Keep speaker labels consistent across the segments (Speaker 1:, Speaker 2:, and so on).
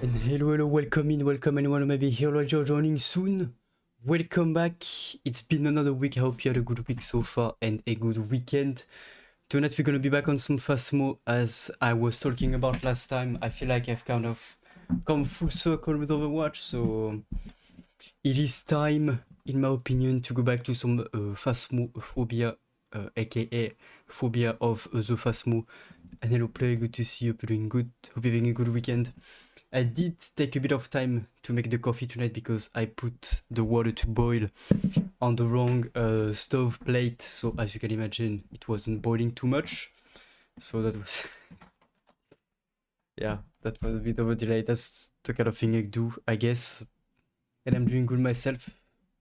Speaker 1: And hello, welcome anyone who may be here or joining soon. Welcome back. It's been another week. I hope you had a good week so far and a good weekend. Tonight we're gonna be back on some Phasmo as I was talking about last time. I feel like I've kind of come full circle with Overwatch, so it is time, in my opinion, to go back to some Phasmophobia, aka phobia of the Phasmo. And hello player, good to see you. Hope you're doing good. Hope you're having a good weekend. I did take a bit of time to make the coffee tonight because I put the water to boil on the wrong stove plate. So as you can imagine, it wasn't boiling too much. So that was, yeah, that was a bit of a delay. That's the kind of thing I do, I guess. And I'm doing good myself.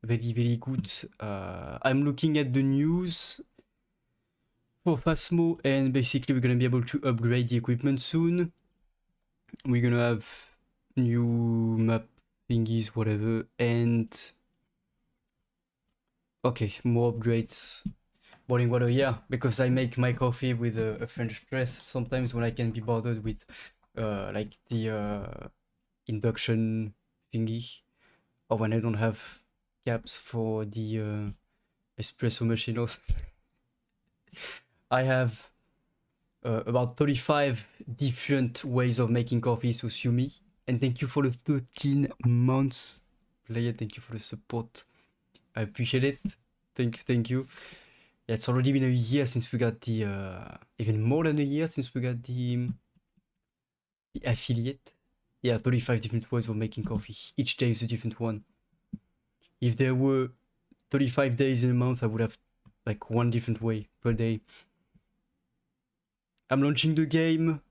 Speaker 1: Very, very good. I'm looking at the news for Phasmo, and basically we're gonna be able to upgrade the equipment soon. We're gonna have new map thingies, whatever, and okay, more upgrades. Boiling water, yeah, because I make my coffee with a French press sometimes when I can be bothered with like the induction thingy, or when I don't have caps for the espresso machine also. I have about 35 different ways of making coffee, so sue me. And thank you for the 13 months, player. Thank you for the support. I appreciate it. Thank you. Yeah, it's already been a year since we got the, even more than a year since we got the affiliate. Yeah, 35 different ways of making coffee. Each day is a different one. If there were 35 days in a month, I would have like one different way per day. I'm launching the game.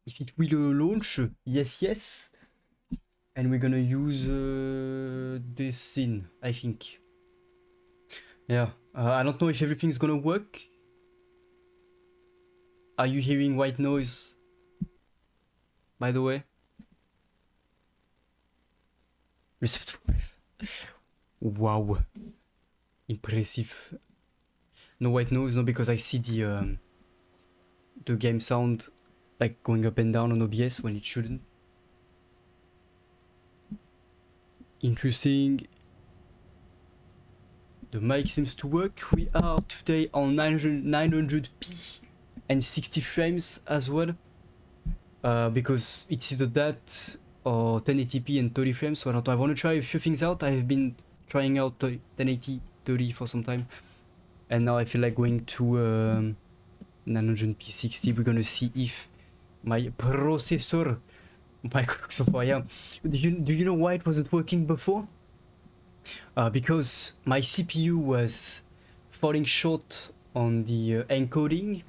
Speaker 1: If it will launch, yes. And we're gonna use this scene, I think. Yeah, I don't know if everything's gonna work. Are you hearing white noise, by the way? Wow, impressive. No white noise, no, because I see the game sound like going up and down on OBS when it shouldn't. Interesting. The mic seems to work. We are today on 900p and 60 frames as well, because it's either that or 1080p and 30 frames. So I don't know. I want to try a few things out. I've been trying out 1080 30 for some time, and now I feel like going to 900p 60. We're gonna see if my processor, my clock so far, yeah. Do you know why it wasn't working before? Because my CPU was falling short on the encoding,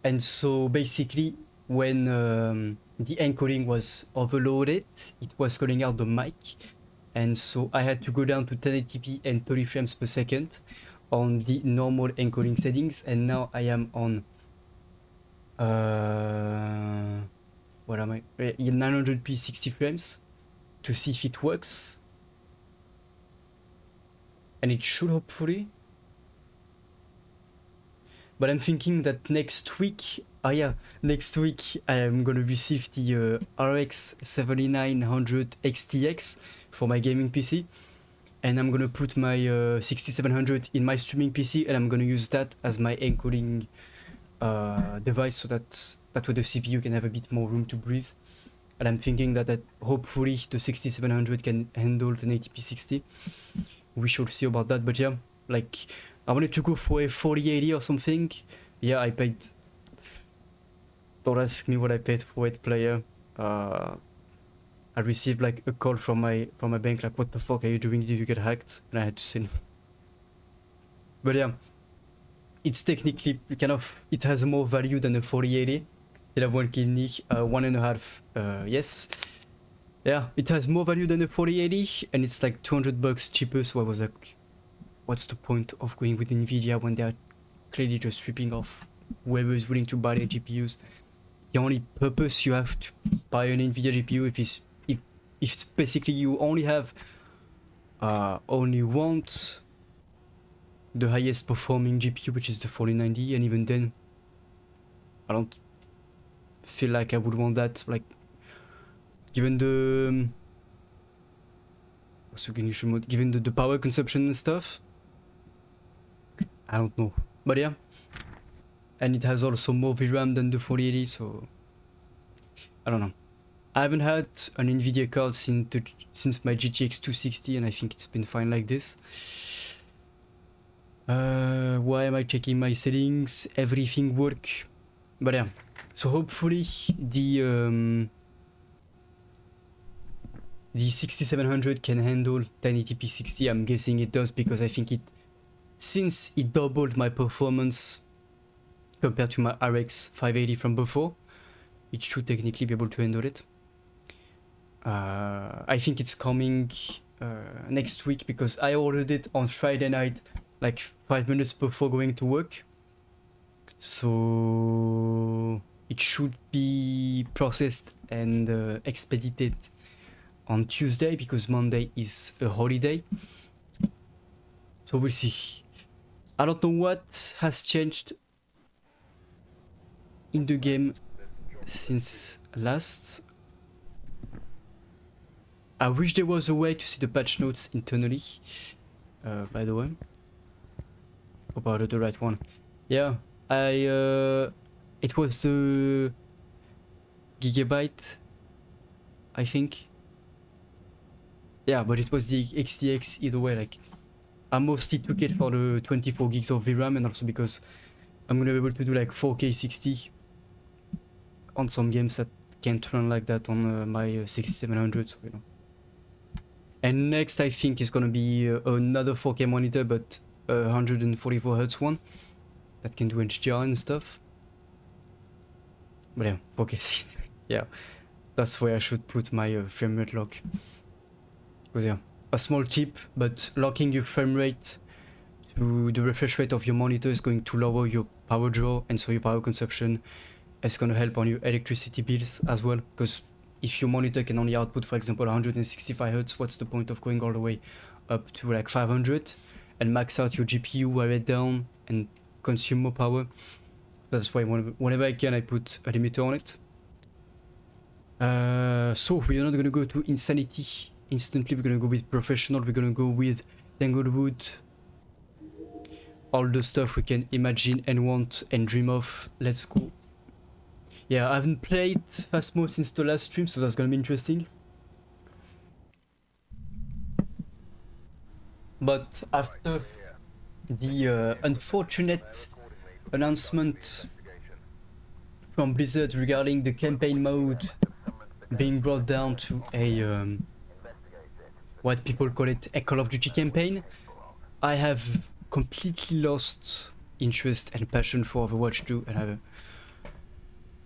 Speaker 1: and so basically when the encoding was overloaded, it was calling out the mic, and so I had to go down to 1080p and 30 frames per second on the normal encoding settings, and now I am on what am I? 900p 60 frames to see if it works. And it should, hopefully. But I'm thinking that next week, next week I am gonna receive the RX 7900 XTX for my gaming PC, and I'm gonna put my 6700 in my streaming PC, and I'm gonna use that as my encoding device, so that way the CPU can have a bit more room to breathe. And I'm thinking that hopefully the 6700 can handle 1080p 60. We shall see about that, but yeah, like I wanted to go for a 4080 or something. Yeah, I paid. Don't ask me what I paid for it, player. I received like a call from my bank, like, what the fuck are you doing? Did you get hacked? And I had to say no. But yeah, it's technically kind of, it has more value than a 4080. Still have one kidney, 1.5. Yes. Yeah, it has more value than a 4080, and it's like $200 cheaper. So I was like, what's the point of going with Nvidia when they are clearly just ripping off whoever is willing to buy their GPUs? The only purpose you have to buy an Nvidia GPU if it's basically you only have only want the highest performing GPU, which is the 4090, and even then I don't feel like I would want that. Like given the recognition mode, given the power consumption and stuff. I don't know, but yeah. And it has also more VRAM than the 4080, so I don't know. I haven't had an Nvidia card since my GTX 260, and I think it's been fine like this. Why am I checking my settings? Everything work, but yeah. So hopefully the 6700 can handle 1080p 60. I'm guessing it does, because I think since it doubled my performance compared to my RX 580 from before, it should technically be able to handle it. I think it's coming next week, because I ordered it on Friday night, like 5 minutes before going to work. So it should be processed and expedited on Tuesday, because Monday is a holiday. So we'll see. I don't know what has changed in the game since last. I wish there was a way to see the patch notes internally, by the way. About the right one. Yeah, it was the Gigabyte, I think. Yeah, but it was the XTX either way. Like, I mostly took it for the 24 gigs of VRAM, and also because I'm gonna be able to do like 4K 60 on some games that can't run like that on my 6700, so, you know. And next, I think, is gonna be another 4K monitor, but 144Hz one that can do HDR and stuff. But yeah, 4K 60. Yeah, that's where I should put my frame rate lock. Because yeah, a small tip, but locking your frame rate to the refresh rate of your monitor is going to lower your power draw, and so your power consumption. It's gonna help on your electricity bills as well, because if your monitor can only output, for example, 165 Hz, what's the point of going all the way up to like 500 and max out your GPU, wear it down, and consume more power? That's why whenever I can, I put a limiter on it. So we are not gonna go to insanity instantly. We're gonna go with professional. We're gonna go with Tanglewood. All the stuff we can imagine and want and dream of. Let's go. Yeah, I haven't played Phasmo since the last stream, so that's gonna be interesting. But after the unfortunate announcement from Blizzard regarding the campaign mode being brought down to a what people call it, a Call of Duty campaign, I have completely lost interest and passion for Overwatch 2, and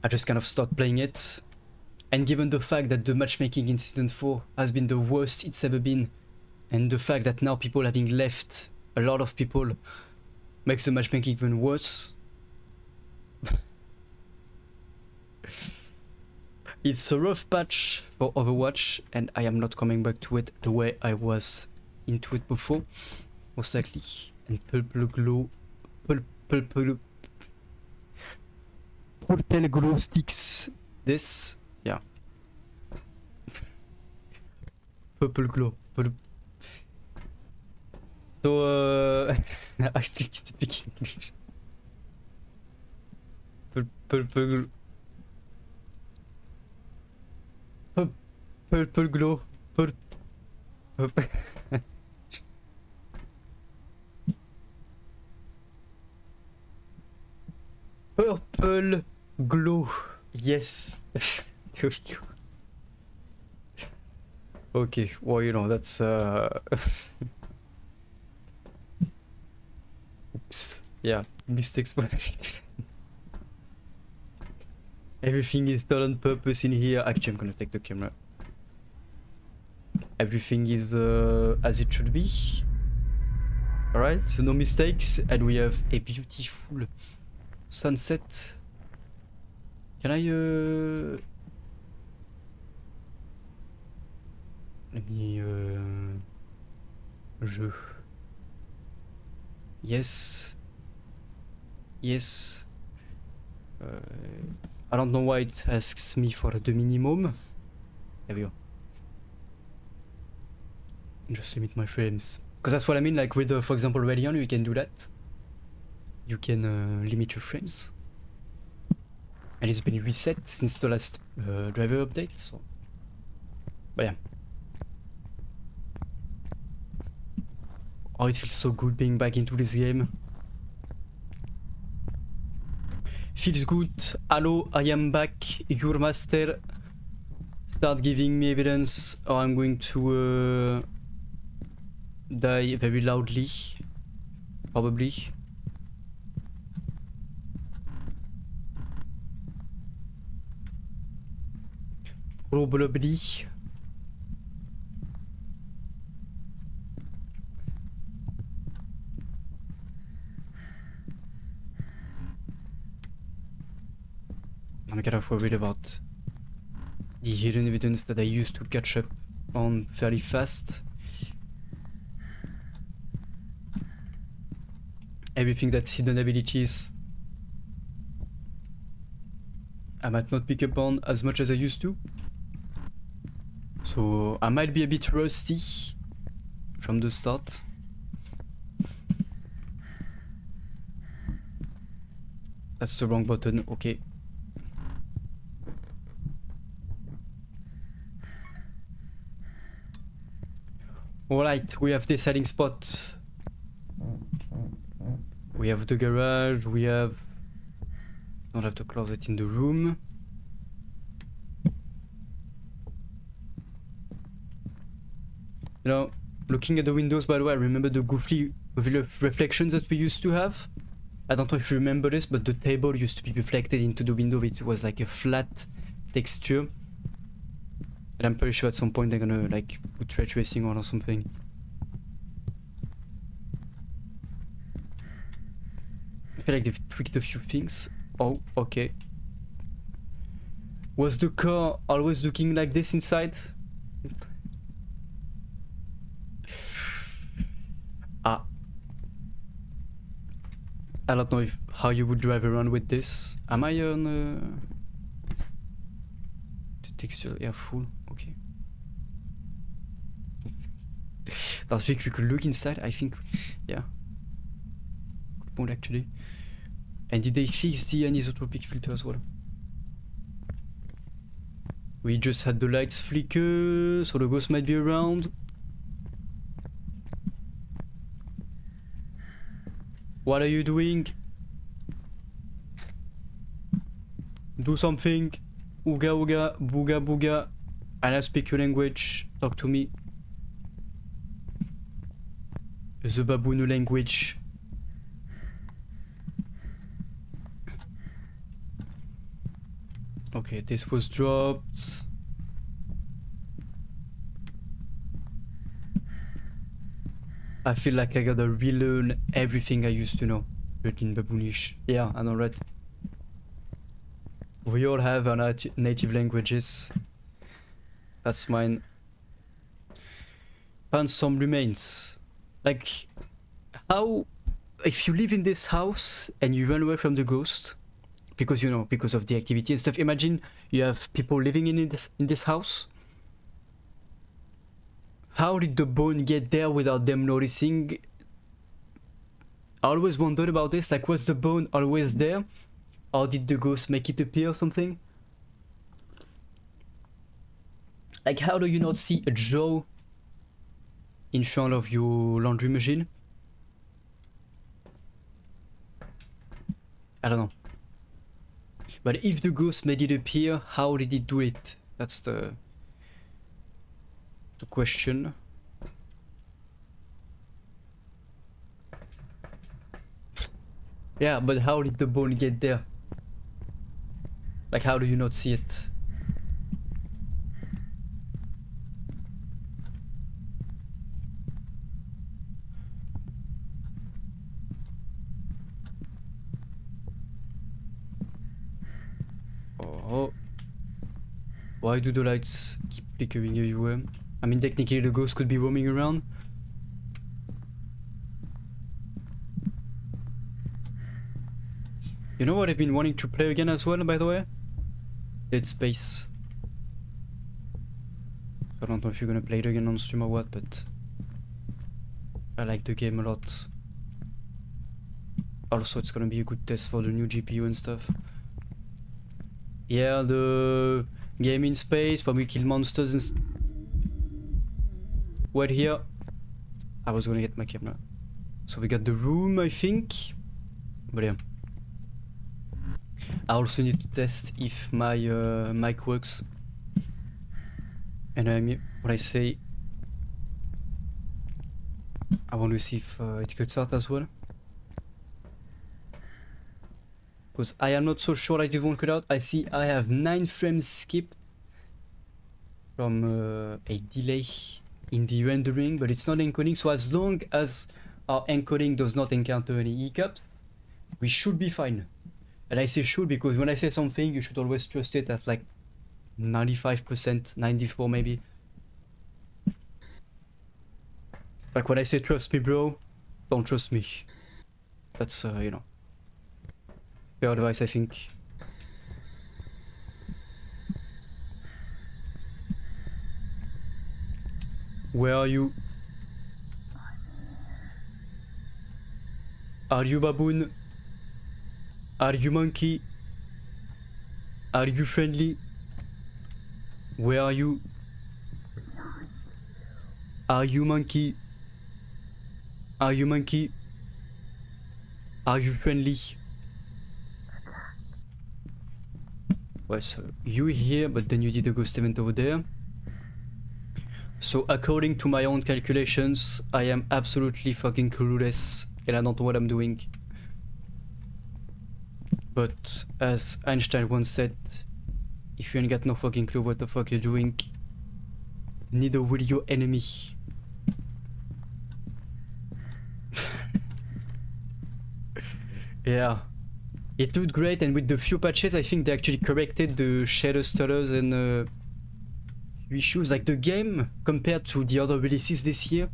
Speaker 1: I just kind of stopped playing it. And given the fact that the matchmaking in Season 4 has been the worst it's ever been, and the fact that now people having left, a lot of people, makes the matchmaking even worse. It's a rough patch for Overwatch, and I am not coming back to it the way I was into it before, most likely. And Purple Glow sticks this, yeah. Purple Glow. So, I still can speak English. Purple Glow. Purple Glow. Yes. There we go. Okay, well, you know, that's oops. Yeah, mistakes. Everything is done on purpose in here. Actually, I'm gonna take the camera. Everything is as it should be. Alright, so no mistakes, and we have a beautiful sunset. Can I let me jeu. Yes. Yes. I don't know why it asks me for the minimum. There we go. Just limit my frames. Because that's what I mean, like with, for example, Radeon, you can do that. You can limit your frames. And it's been reset since the last driver update, so... But yeah. Oh, it feels so good being back into this game. Feels good. Hello, I am back. Your master. Start giving me evidence or I'm going to die very loudly. Probably. Probably. I'm kind of worried about the hidden evidence that I used to catch up on fairly fast. Everything that's hidden abilities I might not pick up on as much as I used to. So I might be a bit rusty from the start. That's the wrong button, okay. Alright, we have this hiding spot. We have the garage, we have... Don't have the closet in the room. You know, looking at the windows, by the way, I remember the goofy reflections that we used to have. I don't know if you remember this, but the table used to be reflected into the window. It was like a flat texture. And I'm pretty sure at some point they're gonna like put ray tracing on or something. I feel like they've tweaked a few things. Oh, okay. Was the car always looking like this inside? Ah. I don't know how you would drive around with this. Am I on the texture? Yeah, full. Okay. I think we could look inside. I think, yeah. Good point actually. And did they fix the anisotropic filter as well? We just had the lights flicker, so the ghost might be around. What are you doing? Do something. Ooga ooga, booga booga. And I speak your language. Talk to me. The baboon language. Okay, this was dropped. I feel like I gotta relearn everything I used to know. In baboonish. Yeah, I know, right? We all have our native languages. That's mine. Found some remains. Like, how... If you live in this house and you run away from the ghost, because, you know, because of the activity and stuff, imagine you have people living in this house. How did the bone get there without them noticing? I always wondered about this, like, was the bone always there? Or did the ghost make it appear or something? Like, how do you not see a jaw in front of your laundry machine? I don't know. But if the ghost made it appear, how did it do it? That's the question. Yeah, but how did the bone get there? Like, how do you not see it? Oh. Why do the lights keep flickering everywhere? I mean, technically the ghost could be roaming around. You know what I've been wanting to play again as well, by the way? Dead Space. I don't know if you're gonna play it again on stream or what, but I like the game a lot. Also, it's gonna be a good test for the new GPU and stuff. Yeah, the game in space where we kill monsters and wait here. I was gonna get my camera. So we got the room, I think. But yeah. I also need to test if my mic works. And when I say I want to see if it cuts out as well. Because I am not so sure that it won't cut out. I see I have 9 frames skipped from a delay in the rendering, but it's not encoding. So as long as our encoding does not encounter any hiccups, we should be fine. And I say should because when I say something, you should always trust it at like 95%, 94 maybe. Like when I say trust me, bro, don't trust me. That's, you know, fair advice, I think. Where are you? Are you baboon? Are you monkey? Are you friendly? Where are you? Are you monkey? Are you monkey? Are you friendly? Well, so you here, but then you did a ghost event over there. So according to my own calculations, I am absolutely fucking clueless and I don't know what I'm doing. But as Einstein once said, if you ain't got no fucking clue what the fuck you're doing, neither will your enemy. Yeah. It did great, and with the few patches, I think they actually corrected the shader stutters and issues. Like the game, compared to the other releases this year,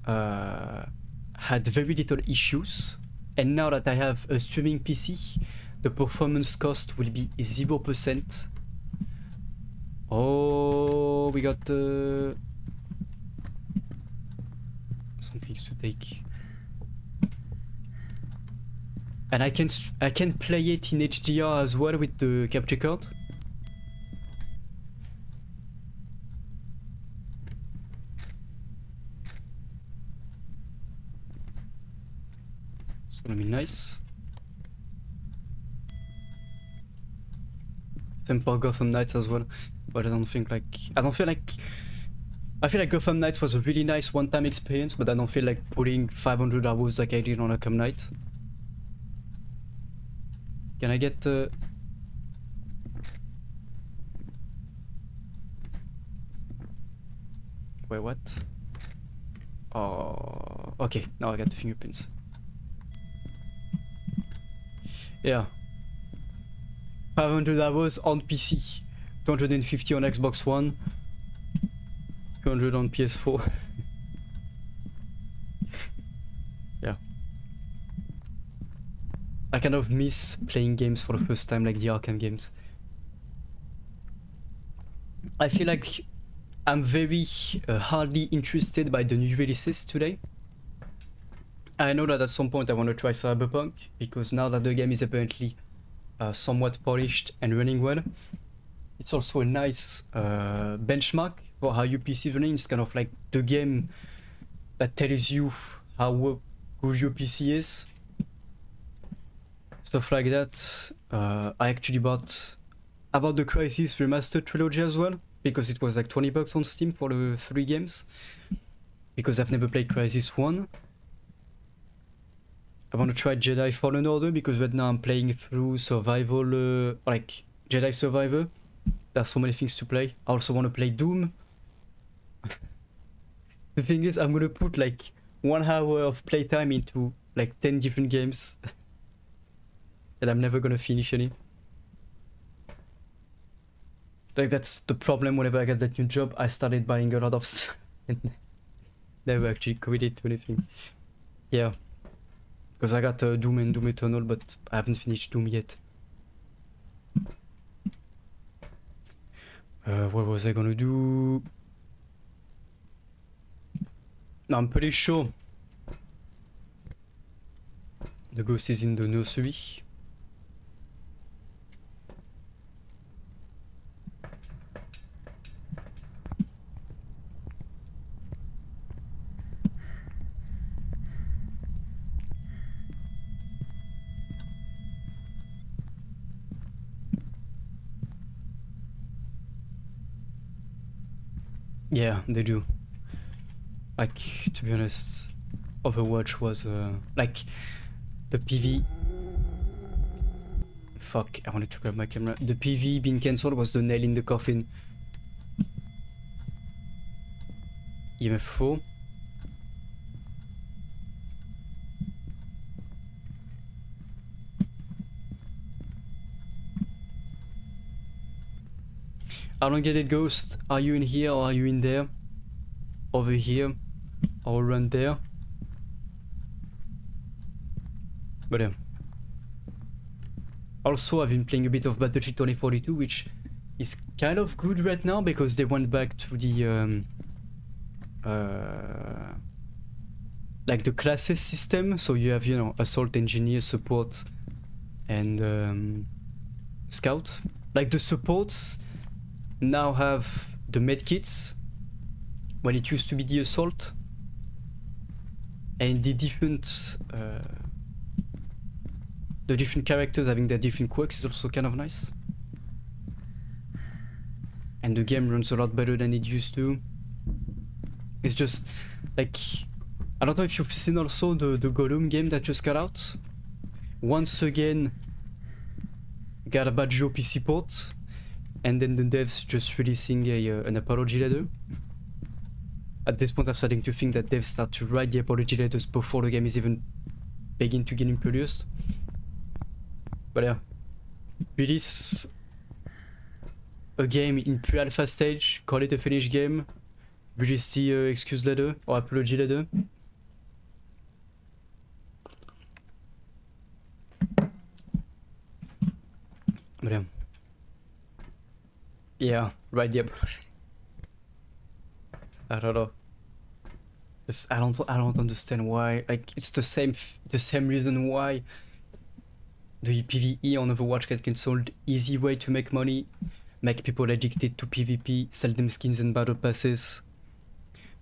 Speaker 1: had very little issues. And now that I have a streaming PC, the performance cost will be 0%. Oh, we got some things to take. And I can play it in HDR as well with the capture card. It's gonna be nice. Same for Gotham Knights as well, but I feel like Gotham Knights was a really nice one-time experience, but I don't feel like putting 500 hours like I did on Arkham Knight. Can I get wait, what? Oh, okay, now I got the fingerprints. Yeah. 500 hours on PC, 250 on Xbox One, 200 on PS4. Yeah. I kind of miss playing games for the first time, like the Arkham games. I feel like I'm very hardly interested by the new releases today. I know that at some point I want to try Cyberpunk, because now that the game is apparently somewhat polished and running well, it's also a nice benchmark for how your PC is running. It's kind of like the game that tells you how good your PC is. Stuff like that. I actually bought the Crysis Remastered Trilogy as well, because it was like $20 on Steam for the 3 games. Because I've never played Crysis 1. I want to try Jedi Fallen Order because right now I'm playing through survival, like Jedi Survivor. There's so many things to play. I also want to play Doom. The thing is, I'm gonna put like 1 hour of playtime into like 10 different games. And I'm never gonna finish any. Like that's the problem whenever I get that new job, I started buying a lot of stuff and never actually committed to anything. Yeah. Because I got Doom and Doom Eternal, but I haven't finished Doom yet. What was I gonna do? No, I'm pretty sure the ghost is in the nursery. Yeah, they do. Like, to be honest, Overwatch was like the PV. Fuck, I wanted to grab my camera. The PV being cancelled was the nail in the coffin. EMF 4. I don't get it, Ghost. Are you in here or are you in there? Over here or around there? But yeah. Also, I've been playing a bit of Battlefield 2042, which is kind of good right now because they went back to the like the classes system. So you have, you know, assault, engineer, support, and scout. Like the supports now have the medkits when it used to be the assault, and the different characters having their different quirks is also kind of nice. And the game runs a lot better than it used to. It's just like, I don't know if you've seen also the Gollum game that just got out. Once again got a Baggio PC port, and then the devs just releasing an apology letter. At this point I'm starting to think that devs start to write the apology letters before the game is even begin to get produced. But yeah, release a game in pre-alpha stage, call it a finished game, release the excuse letter or apology letter. But yeah. Yeah, right, the apology. I don't know. I don't understand why. Like, it's the same reason why the PvE on Overwatch get cancelled. Easy way to make money, make people addicted to PvP, sell them skins and battle passes.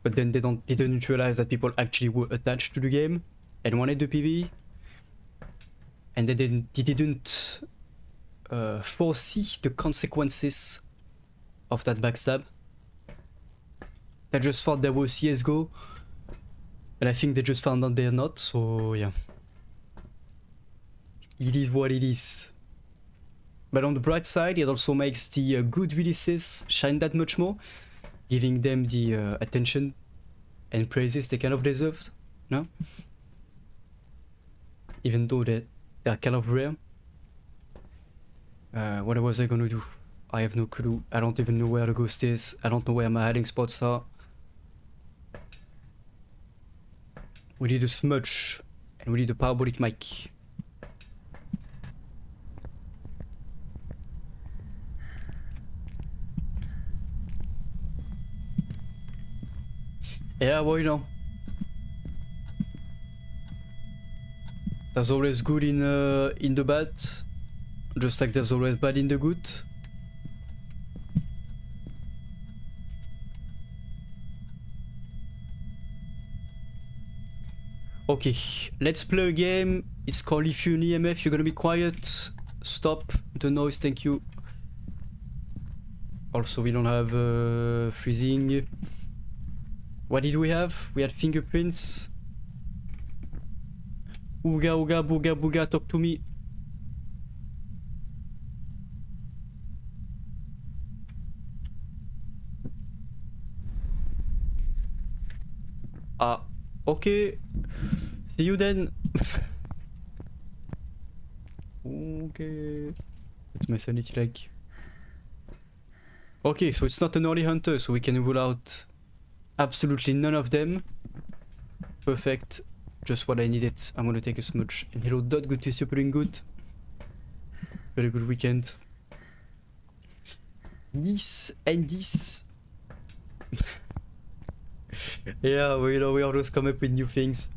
Speaker 1: But then they didn't realize that people actually were attached to the game and wanted the PvE. And they didn't foresee the consequences of that backstab. They just thought there was CSGO, and I think they just found out they're not, so yeah. It is what it is. But on the bright side, it also makes the good releases shine that much more, giving them the attention and praises they kind of deserved, no? Even though they're kind of rare. What was I gonna do? I have no clue. I don't even know where the ghost is. I don't know where my hiding spots are. We need a smudge, and we need a parabolic mic. Yeah, well, you know, there's always good in the bad, just like there's always bad in the good. Okay, let's play a game. It's called If You're an EMF, you're gonna be quiet. Stop the noise, thank you. Also, we don't have freezing. What did we have? We had fingerprints. Ooga ooga booga booga, talk to me. Ah, okay. See you then. Okay. What's my sanity like? Okay, so it's not an early hunter, so we can rule out absolutely none of them. Perfect. Just what I needed. I'm gonna take a smudge. And hello Dot, good to see you, doing good. Very good weekend. this and this. Yeah, we always come up with new things.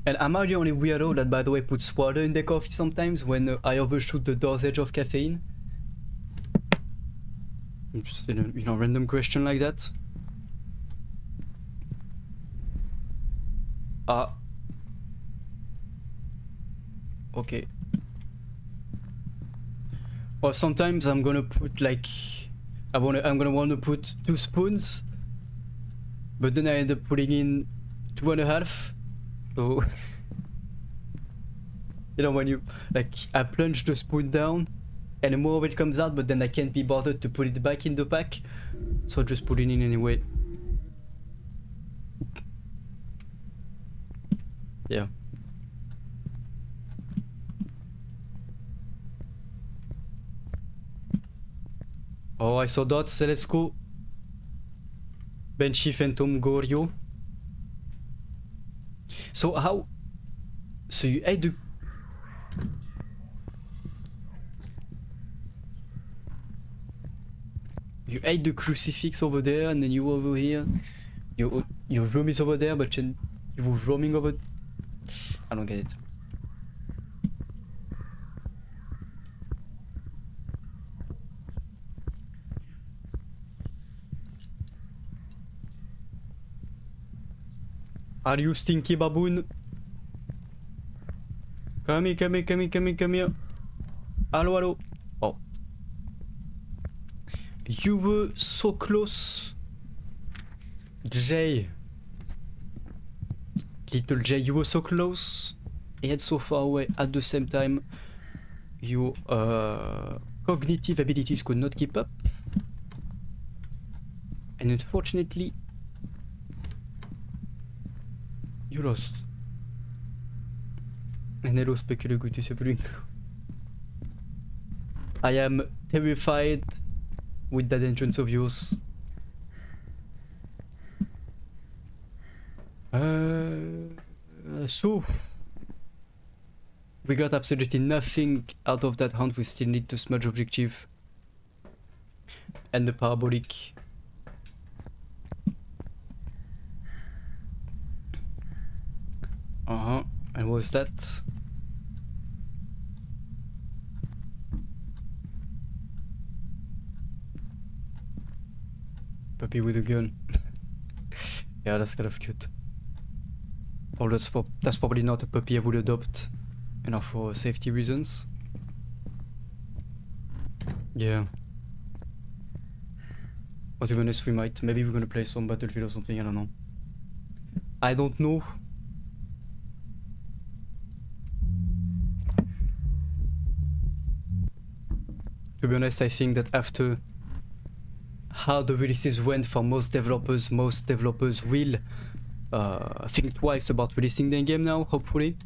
Speaker 1: And am I the only weirdo that, by the way, puts water in their coffee sometimes when I overshoot the dosage of caffeine? Just in a random question like that. Okay. Or sometimes I'm gonna put like I'm gonna want to put 2 spoons, but then I end up putting in 2.5. So you know, when you like I plunge the spoon down and more of it comes out, but then I can't be bothered to put it back in the pack, so I just put it in anyway. Yeah. Oh, I saw dots, so let's go. Banshee, Phantom, Goryo. So how... So you ate the... You ate the crucifix over there, and then you were over here. Your room is over there, but then you were roaming over... I don't get it. Are you stinky baboon? Come here, come here, come here, come here, come here. Hello, hello. Oh. You were so close. Jay. Little Jay, you were so close, yet so far away at the same time. Your cognitive abilities could not keep up. And unfortunately, you lost. And hello, Specular, good to see you. I am terrified with that entrance of yours. So we got absolutely nothing out of that hunt. We still need to smudge objective and the parabolic. And what was that? Puppy with a gun. Yeah, that's kind of cute. Oh, that's probably not a puppy I would adopt, you know, for safety reasons. Yeah. But to be honest, we might. Maybe we're gonna play some Battlefield or something, I don't know. I don't know. To be honest, I think that after how the releases went for most developers will think twice about releasing their game now, hopefully.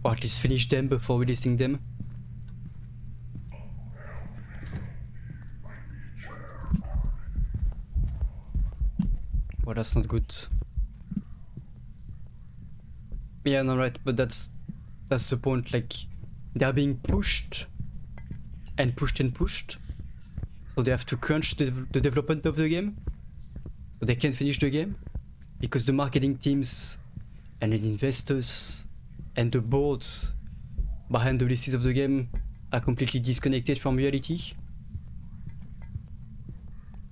Speaker 1: Or at least finish them before releasing them. Well, that's not good. Yeah, no, right, but that's the point, like, they are being pushed and pushed and pushed. So they have to crunch the development of the game. So they can't finish the game. Because the marketing teams and the investors and the boards behind the releases of the game are completely disconnected from reality.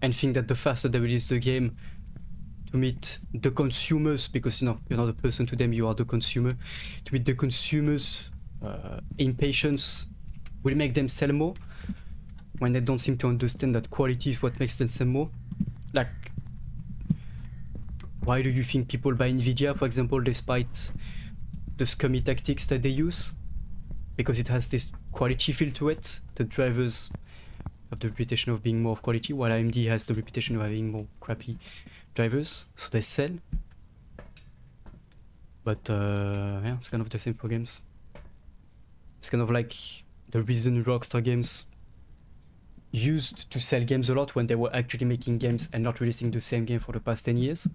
Speaker 1: And think that the faster they release the game to meet the consumers, because you know, you're not a person to them, you are the consumer. To meet the consumers' impatience will make them sell more, when they don't seem to understand that quality is what makes them sell more. Like, why do you think people buy Nvidia, for example, despite the scummy tactics that they use? Because it has this quality feel to it. The drivers have the reputation of being more of quality, while AMD has the reputation of having more crappy drivers, so they sell. But yeah, it's kind of the same for games. It's kind of like the reason Rockstar Games used to sell games a lot when they were actually making games and not releasing the same game for the past 10 years.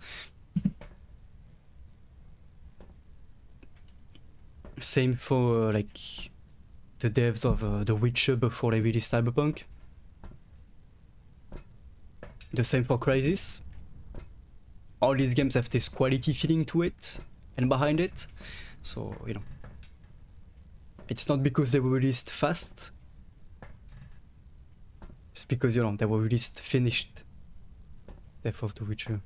Speaker 1: Same for like the devs of The Witcher before they released Cyberpunk. The same for Crysis. All these games have this quality feeling to it and behind it. So, you know, it's not because they were released fast. It's because, you know, they were released finished. Dev of The Witcher.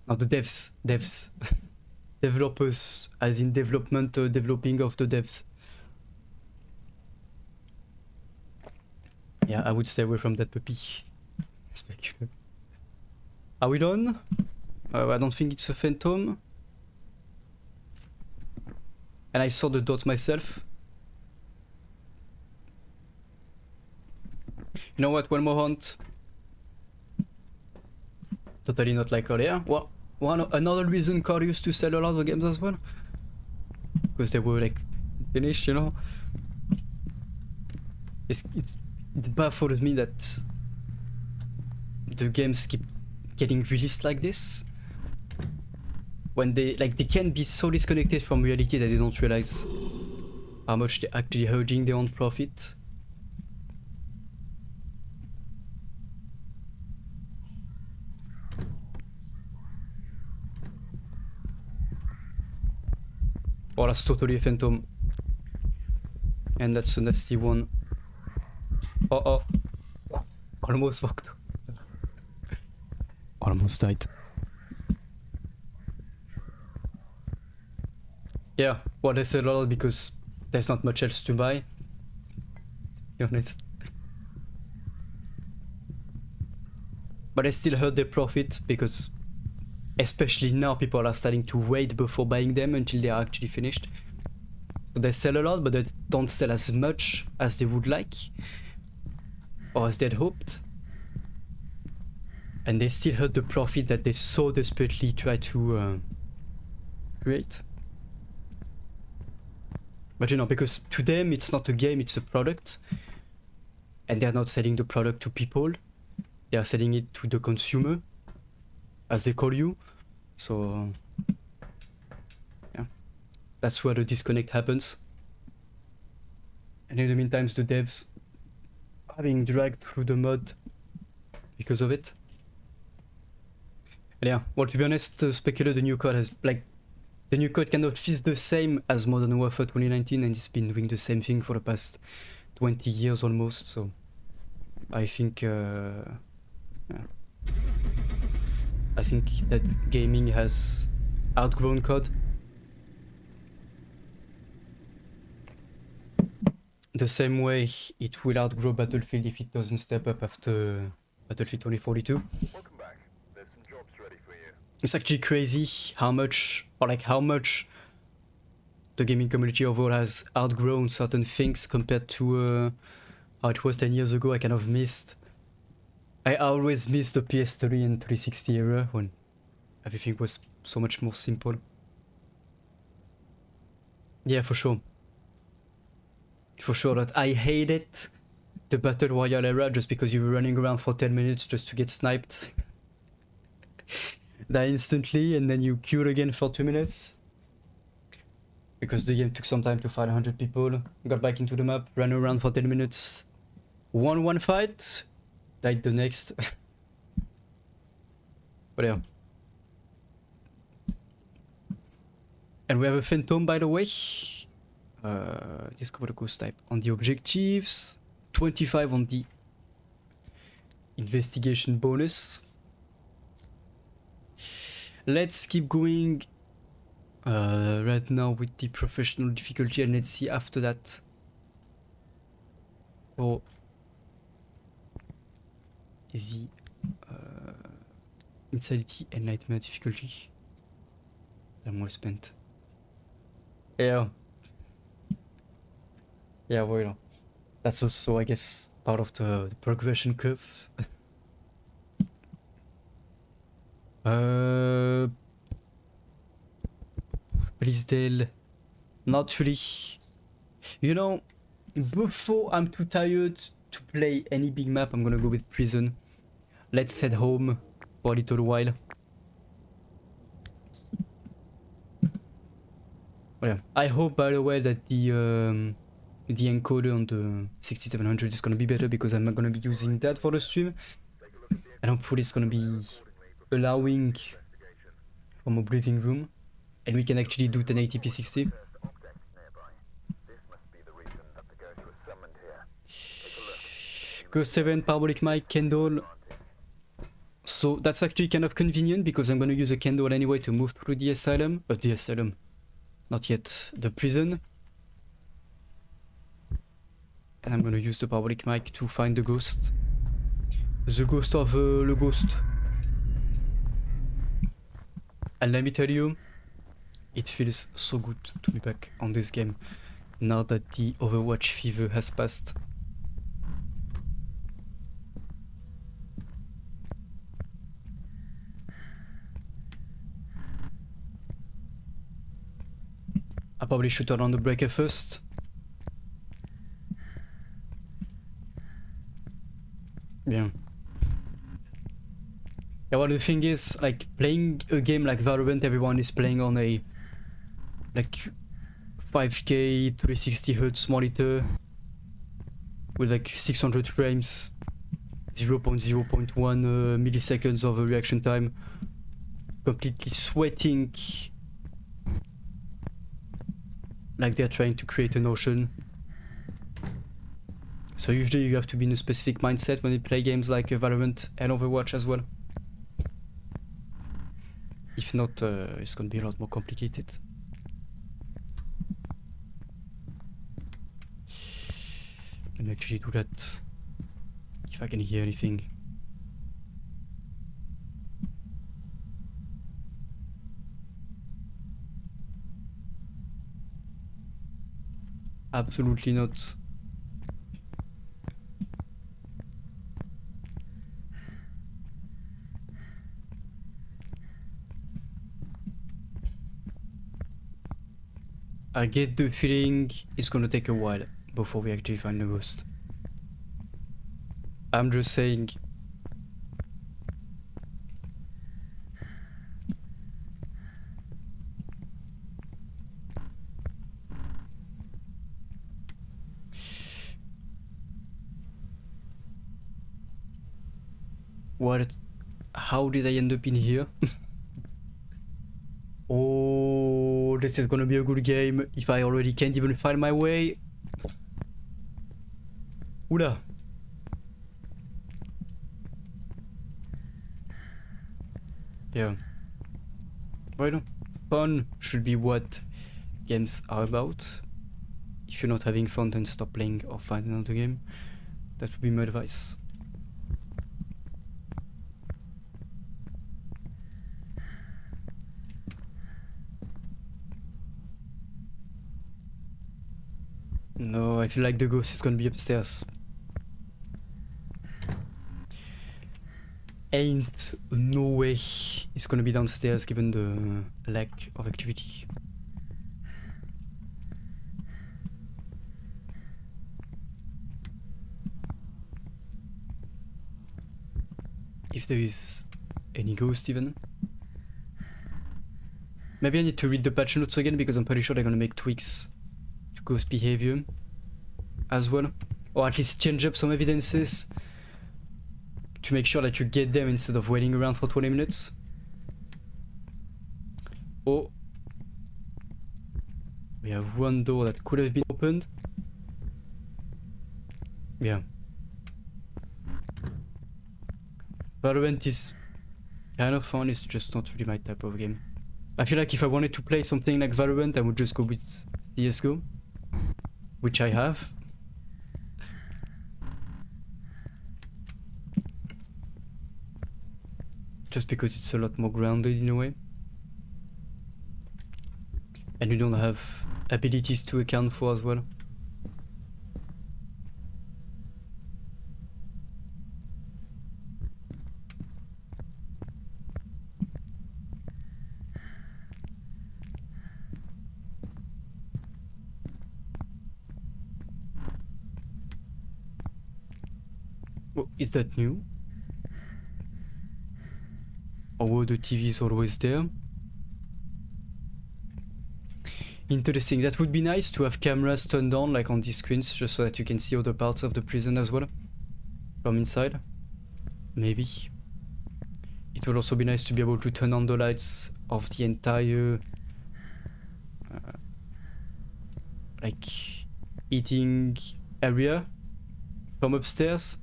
Speaker 1: Not the devs. Developers, as in development, developing of the devs. Yeah, I would stay away from that puppy. Specular. Are we done? I don't think it's a phantom. And I saw the dot myself. You know what? One more hunt. Totally not like earlier. Well, another reason COD used to sell a lot of games as well. Because they were like finished, you know. It baffles me that the games keep getting released like this. When they can be so disconnected from reality that they don't realize how much they're actually hurting their own profit. Oh, that's totally a phantom. And that's a nasty one. Oh. Almost fucked. Almost died. Yeah, well, they sell a lot because there's not much else to buy. To be honest. But I still hurt their profit because, especially now, people are starting to wait before buying them until they are actually finished. So they sell a lot, but they don't sell as much as they would like, or as they'd hoped. And they still hurt the profit that they so desperately try to create. But you know, because to them it's not a game, it's a product. And they're not selling the product to people. They are selling it to the consumer, as they call you. So, yeah. That's where the disconnect happens. And in the meantime, the devs are being dragged through the mud because of it. And yeah, well, to be honest, Specular, the new code has, like, the new code kind of feels the same as Modern Warfare 2019, and it's been doing the same thing for the past 20 years almost, so I think, yeah. I think that gaming has outgrown COD. The same way it will outgrow Battlefield if it doesn't step up after Battlefield 2042. It's actually crazy how much the gaming community overall has outgrown certain things compared to how it was 10 years ago. I kind of missed. I always missed the PS3 and 360 era when everything was so much more simple. Yeah, for sure. For sure that I hated the Battle Royale era just because you were running around for 10 minutes just to get sniped. Die instantly and then you queued again for 2 minutes. Because the game took some time to fight 100 people, got back into the map, ran around for 10 minutes, won one fight, died the next. But yeah. And we have a Phantom, by the way. Discover the ghost type on the objectives, 25 on the investigation bonus. Let's keep going right now with the professional difficulty, and let's see after that for the insanity and nightmare difficulty. Time well spent. Yeah. Yeah, well, you know, that's also, I guess, part of the progression curve. Bleasdale, not really. You know, before I'm too tired to play any big map, I'm gonna go with Prison. Let's head home for a little while. Well, yeah. I hope, by the way, that the encoder on the 6700 is gonna be better, because I'm not gonna be using that for the stream, and hopefully it's gonna be allowing from a breathing room, and we can actually do 1080p 60. Ghost 7, parabolic mic, candle. So that's actually kind of convenient, because I'm gonna use a candle anyway to move through the asylum. Not yet, the prison. And I'm gonna use the parabolic mic to find the ghost. The ghost of the ghost. And let me tell you, it feels so good to be back on this game now that the Overwatch fever has passed. I probably should turn on the breaker first. Yeah. Yeah, well, the thing is, like, playing a game like Valorant, everyone is playing on a, like, 5K 360Hz monitor with like 600 frames, 0.0.1 milliseconds of reaction time, completely sweating like they're trying to create an ocean. So usually you have to be in a specific mindset when you play games like Valorant and Overwatch as well. If not, it's gonna be a lot more complicated. Let me actually do that, if I can hear anything. Absolutely not. I get the feeling it's gonna take a while before we actually find the ghost. I'm just saying. What? How did I end up in here? Oh, this is gonna be a good game if I already can't even find my way. Oula. Yeah. Well, fun should be what games are about. If you're not having fun, then stop playing or find another game. That would be my advice. No, I feel like the ghost is gonna be upstairs. Ain't no way it's gonna be downstairs given the lack of activity. If there is any ghost even. Maybe I need to read the patch notes again, because I'm pretty sure they're gonna make tweaks to ghost behavior as well. Or at least change up some evidences to make sure that you get them instead of waiting around for 20 minutes. Oh. We have one door that could have been opened. Yeah. Valorant is kind of fun, it's just not really my type of game. I feel like if I wanted to play something like Valorant, I would just go with CSGO, which I have. Just because it's a lot more grounded in a way. And you don't have abilities to account for as well. Oh, is that new? Or the TV is always there? Interesting. That would be nice to have cameras turned on like on these screens, just so that you can see other parts of the prison as well from inside. Maybe. It would also be nice to be able to turn on the lights of the entire like eating area from upstairs,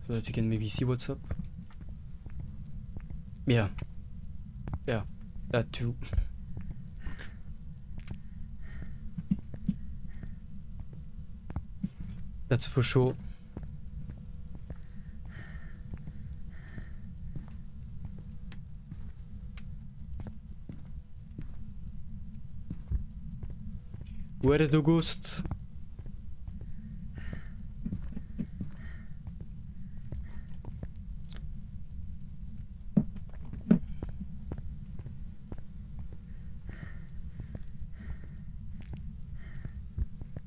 Speaker 1: so that you can maybe see what's up. Yeah, that too. That's for sure. Where is the ghost?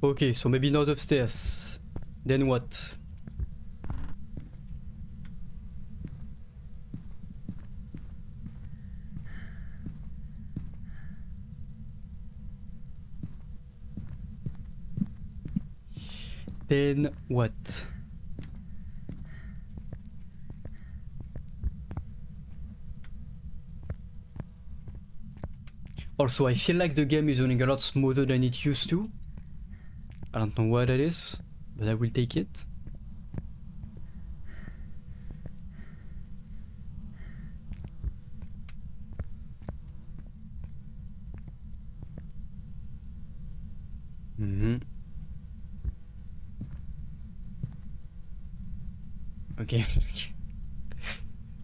Speaker 1: Okay, so maybe not upstairs. Then what? Then what? Also, I feel like the game is running a lot smoother than it used to. I don't know why that is, but I will take it. Okay.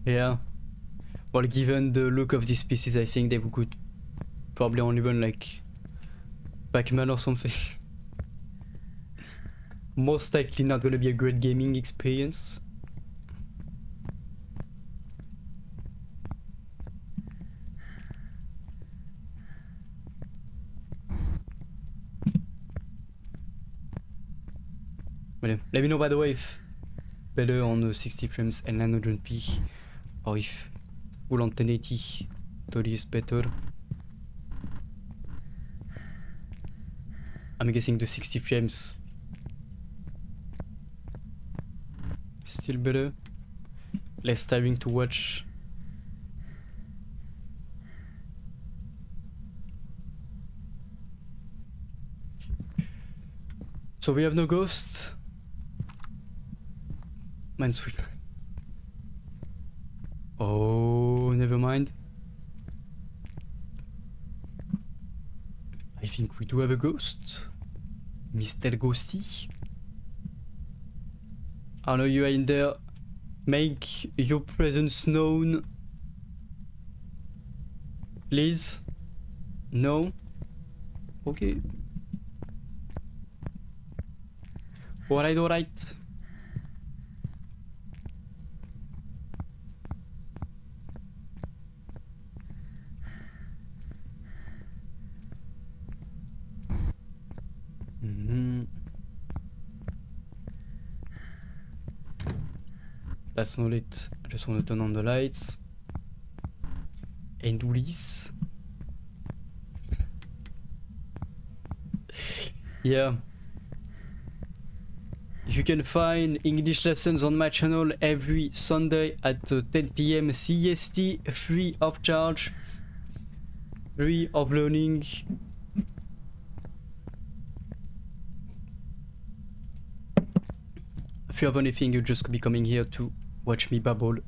Speaker 1: Yeah. Well, given the look of these pieces, I think they could probably only run like Pac-Man or something. Most likely not gonna be a great gaming experience. But yeah, let me know by the way if better on 60 frames and 900p, or if full on 1080 totally is better. I'm guessing the 60 frames still better, less tiring to watch. So we have no ghosts. Minesweeper. Oh, never mind. I think we do have a ghost. Mr. Ghosty. I know you are in there. Make your presence known. Please? No? Okay. Alright, alright. That's not it. I just want to turn on the lights and do this. Yeah. You can find English lessons on my channel every Sunday at 10 PM CST, free of charge, free of learning. If you have anything, you just be coming here to watch me babble.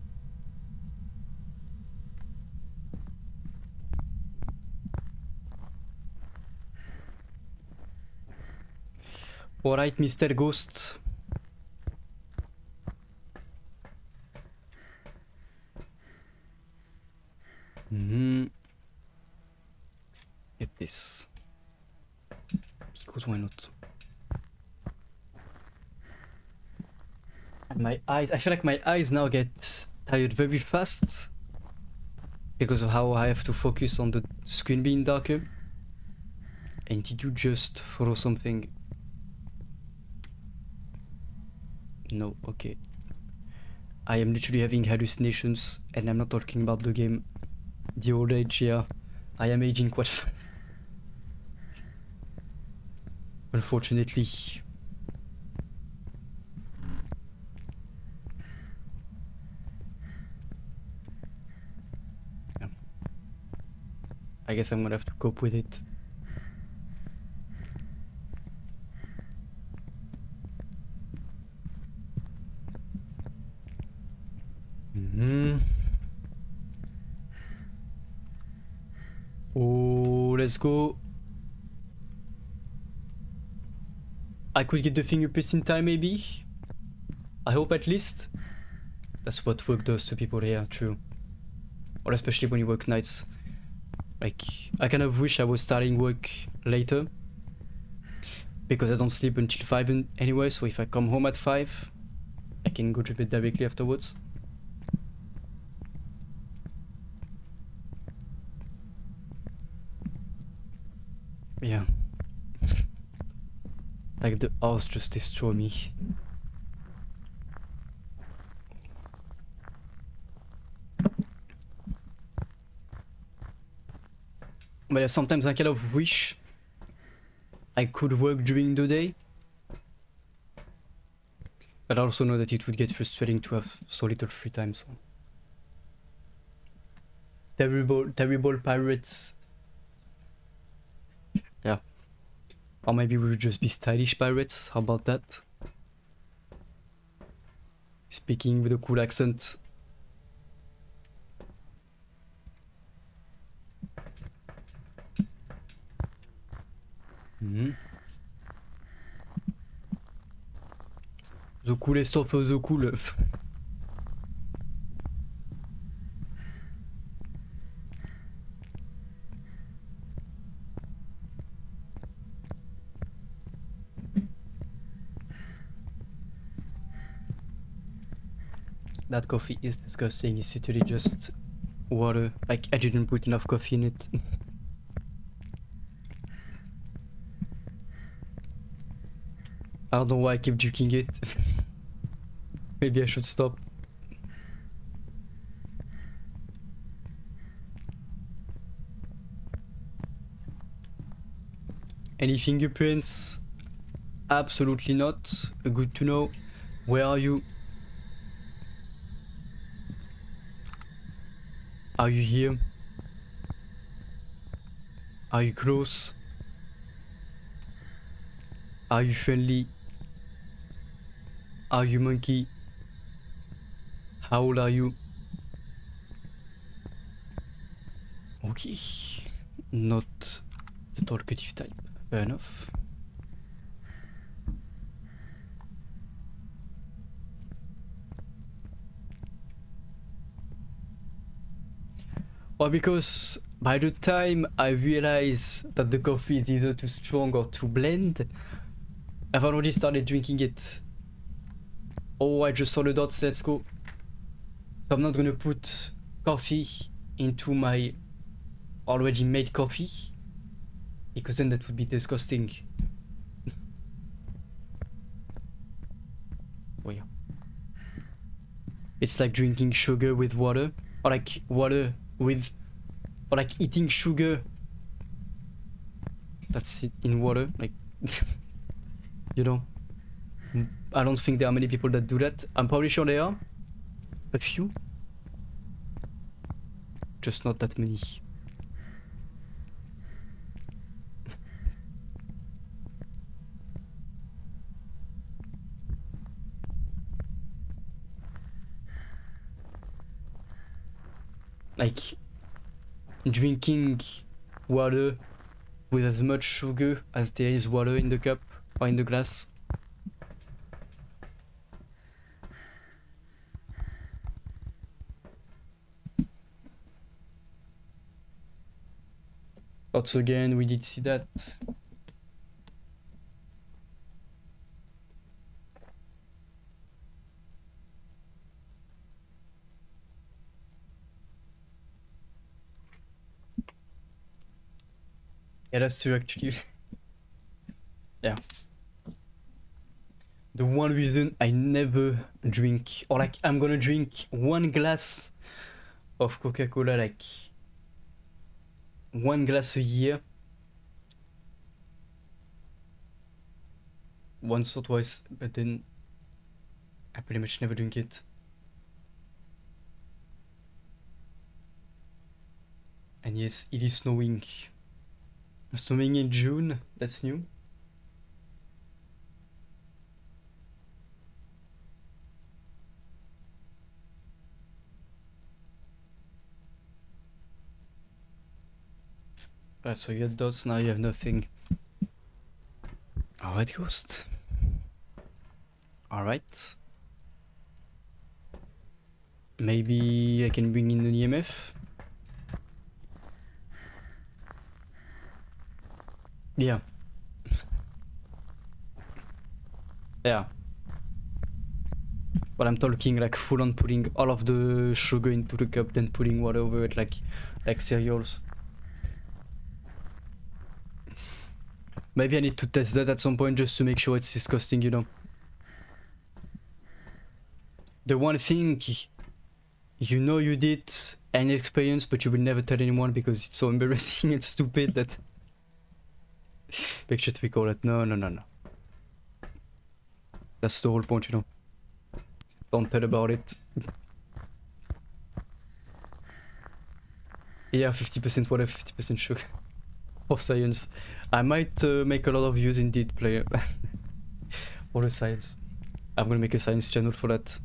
Speaker 1: Alright, Mr. Ghost. Let's get this. Because why not? My eyes, I feel like my eyes now get tired very fast because of how I have to focus on the screen being darker. And did you just throw something? No, okay. I am literally having hallucinations and I'm not talking about the game. The old age, yeah. I am aging quite fast. Unfortunately. Yeah. I guess I'm gonna have to cope with it. Oh, let's go. I could get the fingerprints in time, maybe. I hope at least. That's what work does to people here, true. Or especially when you work nights. Like, I kind of wish I was starting work later. Because I don't sleep until 5 anyway, so if I come home at 5, I can go to bed directly afterwards. Yeah. Like the house just destroy me. But yeah, sometimes I kind of wish I could work during the day. But I also know that it would get frustrating to have so little free time, so. Terrible pirates. Yeah. Or maybe we would just be stylish pirates, how about that? Speaking with a cool accent. The coolest of the cool. That coffee is disgusting. It's literally just water. Like, I didn't put enough coffee in it. I don't know why I keep drinking it. Maybe I should stop. Any fingerprints? Absolutely not. Good to know. Where are you? Are you here? Are you close? Are you friendly? Are you monkey? How old are you? Okay. Not the talkative type. Fair enough. Or because by the time I realize that the coffee is either too strong or too bland, I've already started drinking it. Oh, I just saw the dots, let's go. So I'm not gonna put coffee into my already made coffee, because then that would be disgusting. Oh yeah. It's like drinking sugar with water, or like water with, or like eating sugar that's in water, like, you know. I don't think there are many people that do that. I'm probably sure there are. A few. Just not that many. Like, drinking water with as much sugar as there is water in the cup or in the glass. Once again, we did see that. Yeah, that's true actually. Yeah. The one reason I never drink, or like I'm gonna drink one glass of Coca-Cola like one glass a year. Once or twice, but then I pretty much never drink it. And yes, it is snowing. Snowing in June, that's new. So you had dots, now you have nothing. Alright, Ghost. Alright. Maybe I can bring in an EMF? Yeah. Yeah. But I'm talking like full on putting all of the sugar into the cup, then putting water over it like cereals. Maybe I need to test that at some point just to make sure it's disgusting, you know. The one thing you know you did an experience, but you will never tell anyone because it's so embarrassing and stupid that make sure to recall it. No. That's the whole point, you know. Don't tell about it. Yeah, 50% water, 50% sugar. For science. I might make a lot of views indeed, player. For the science. I'm gonna make a science channel for that.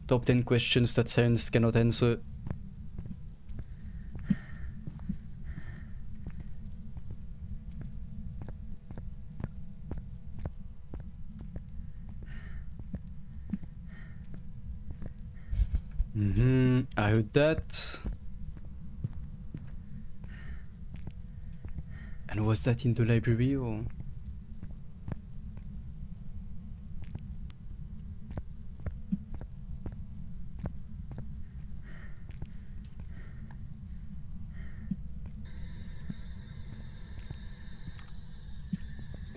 Speaker 1: Top 10 questions that science cannot answer. I heard that. And was that in the library or?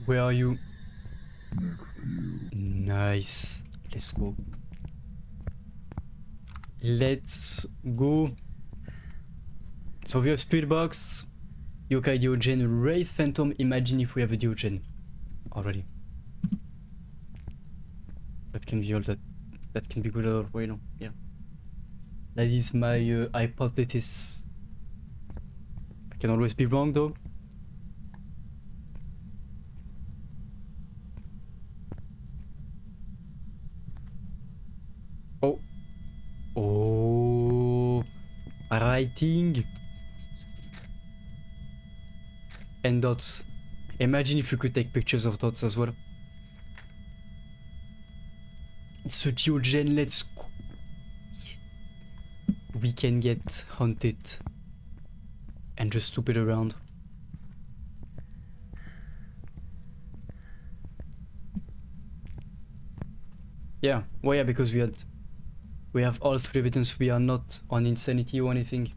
Speaker 1: Where are you? Nice. Let's go. Let's go. So we have Spirit Box, Yokai Diogen, Wraith Phantom. Imagine if we have a Diogen already. That can be all that. That can be good all way, no? Yeah. That is my hypothesis. I can always be wrong though. Oh. Oh. Writing. And dots. Imagine if you could take pictures of dots as well. It's a Diogen, let's go. Yeah. We can get hunted. And just stupid around. Yeah, well yeah, because we have all three evidence, we are not on insanity or anything.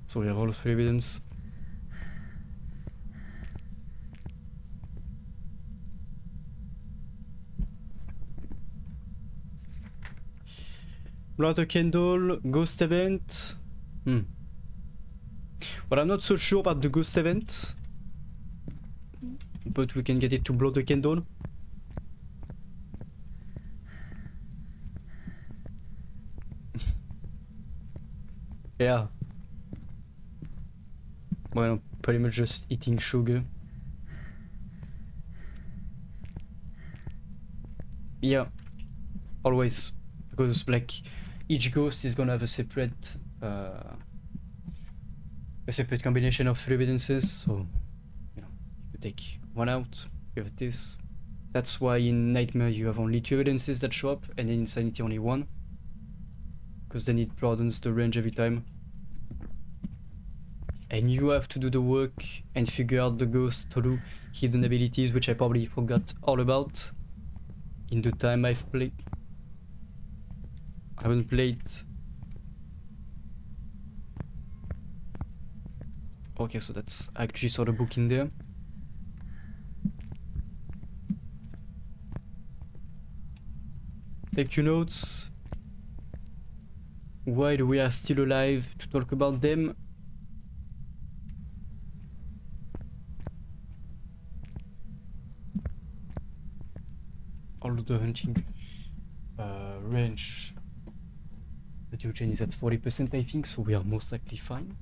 Speaker 1: So we have all three evidence. Blood a candle, ghost event. Well, I'm not so sure about the ghost event. But we can get it to blow the candle. Yeah. Well, pretty much just eating sugar. Yeah. Always. Because, like, each ghost is gonna have a separate combination of three evidences. So, you know, you take one out, you have this. That's why in Nightmare you have only two evidences that show up, and in Insanity only one. Because then it broadens the range every time. And you have to do the work and figure out the ghost through hidden abilities, which I probably forgot all about in the time I've played. I haven't played. Okay, so that's I actually saw the book in there. take your notes. While we are still alive to talk about them. Although the hunting range, the Diogen is at 40%, I think, so we are most likely fine.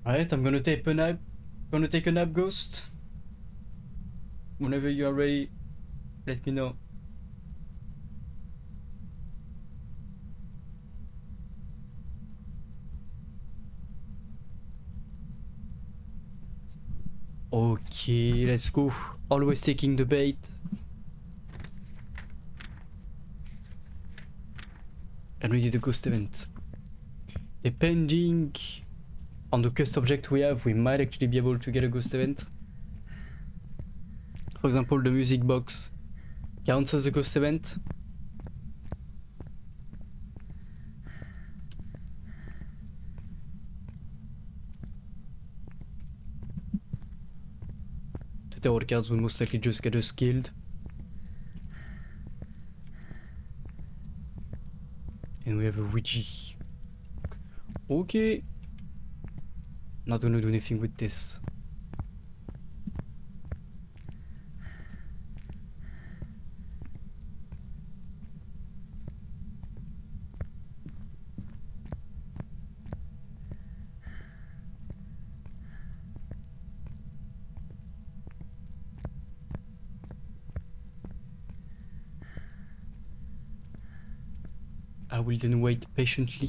Speaker 1: Alright, I'm gonna take a nap. Ghost. Whenever you are ready, let me know. Okay, let's go. Always taking the bait. And we did the ghost event. Depending on the custom object we have, we might actually be able to get a ghost event. For example, the music box counts as a ghost event. The tarot cards will most likely just get us killed. And we have a Ouija. Okay. Not gonna do anything with this. I will then wait patiently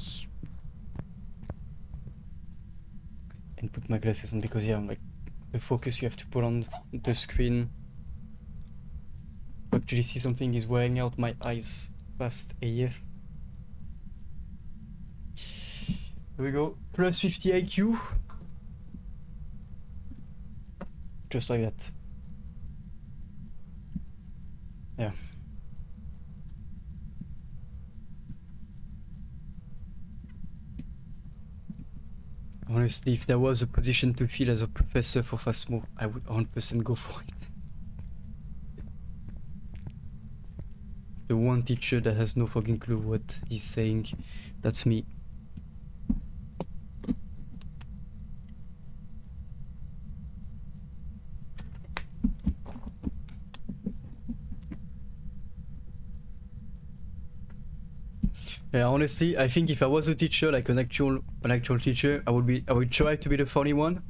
Speaker 1: and put my glasses on, because yeah, like the focus you have to put on the screen to actually see something is wearing out my eyes past AF. Here we go, plus 50 IQ. Just like that. Yeah. Honestly, if there was a position to fill as a professor for Phasmo, I would 100% go for it. The one teacher that has no fucking clue what he's saying, that's me. Yeah, honestly, I think if I was a teacher, like an actual teacher, I would try to be the funny one.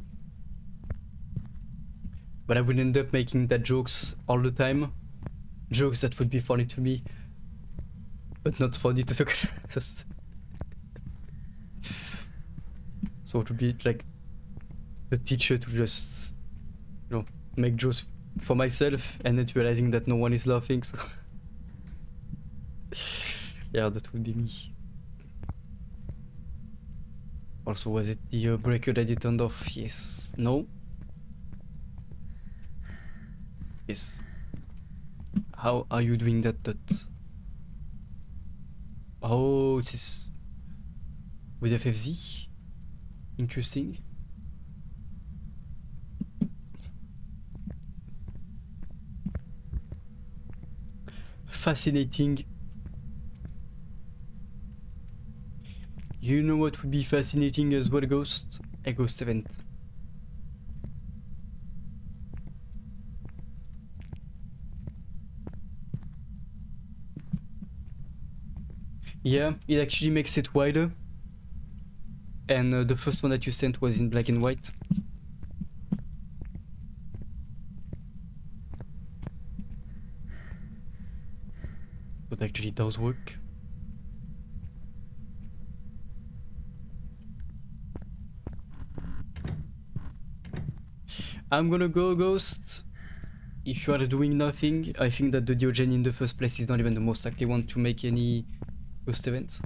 Speaker 1: But I would end up making that jokes all the time. Jokes that would be funny to me, but not funny to the class. So it would be like the teacher to just, you know, make jokes for myself and then realizing that no one is laughing, so yeah, that would be me. Also, was it the breaker that you turned off? Yes. No? Yes. How are you doing that, Dot? Oh, it is with FFZ? Interesting. Fascinating. You know what would be fascinating as well, Ghost? A ghost event. Yeah, it actually makes it wider. And the first one that you sent was in black and white. So it actually does work. I'm gonna go, Ghost. If you are doing nothing, I think that the Diogen in the first place is not even the most likely one to make any ghost events.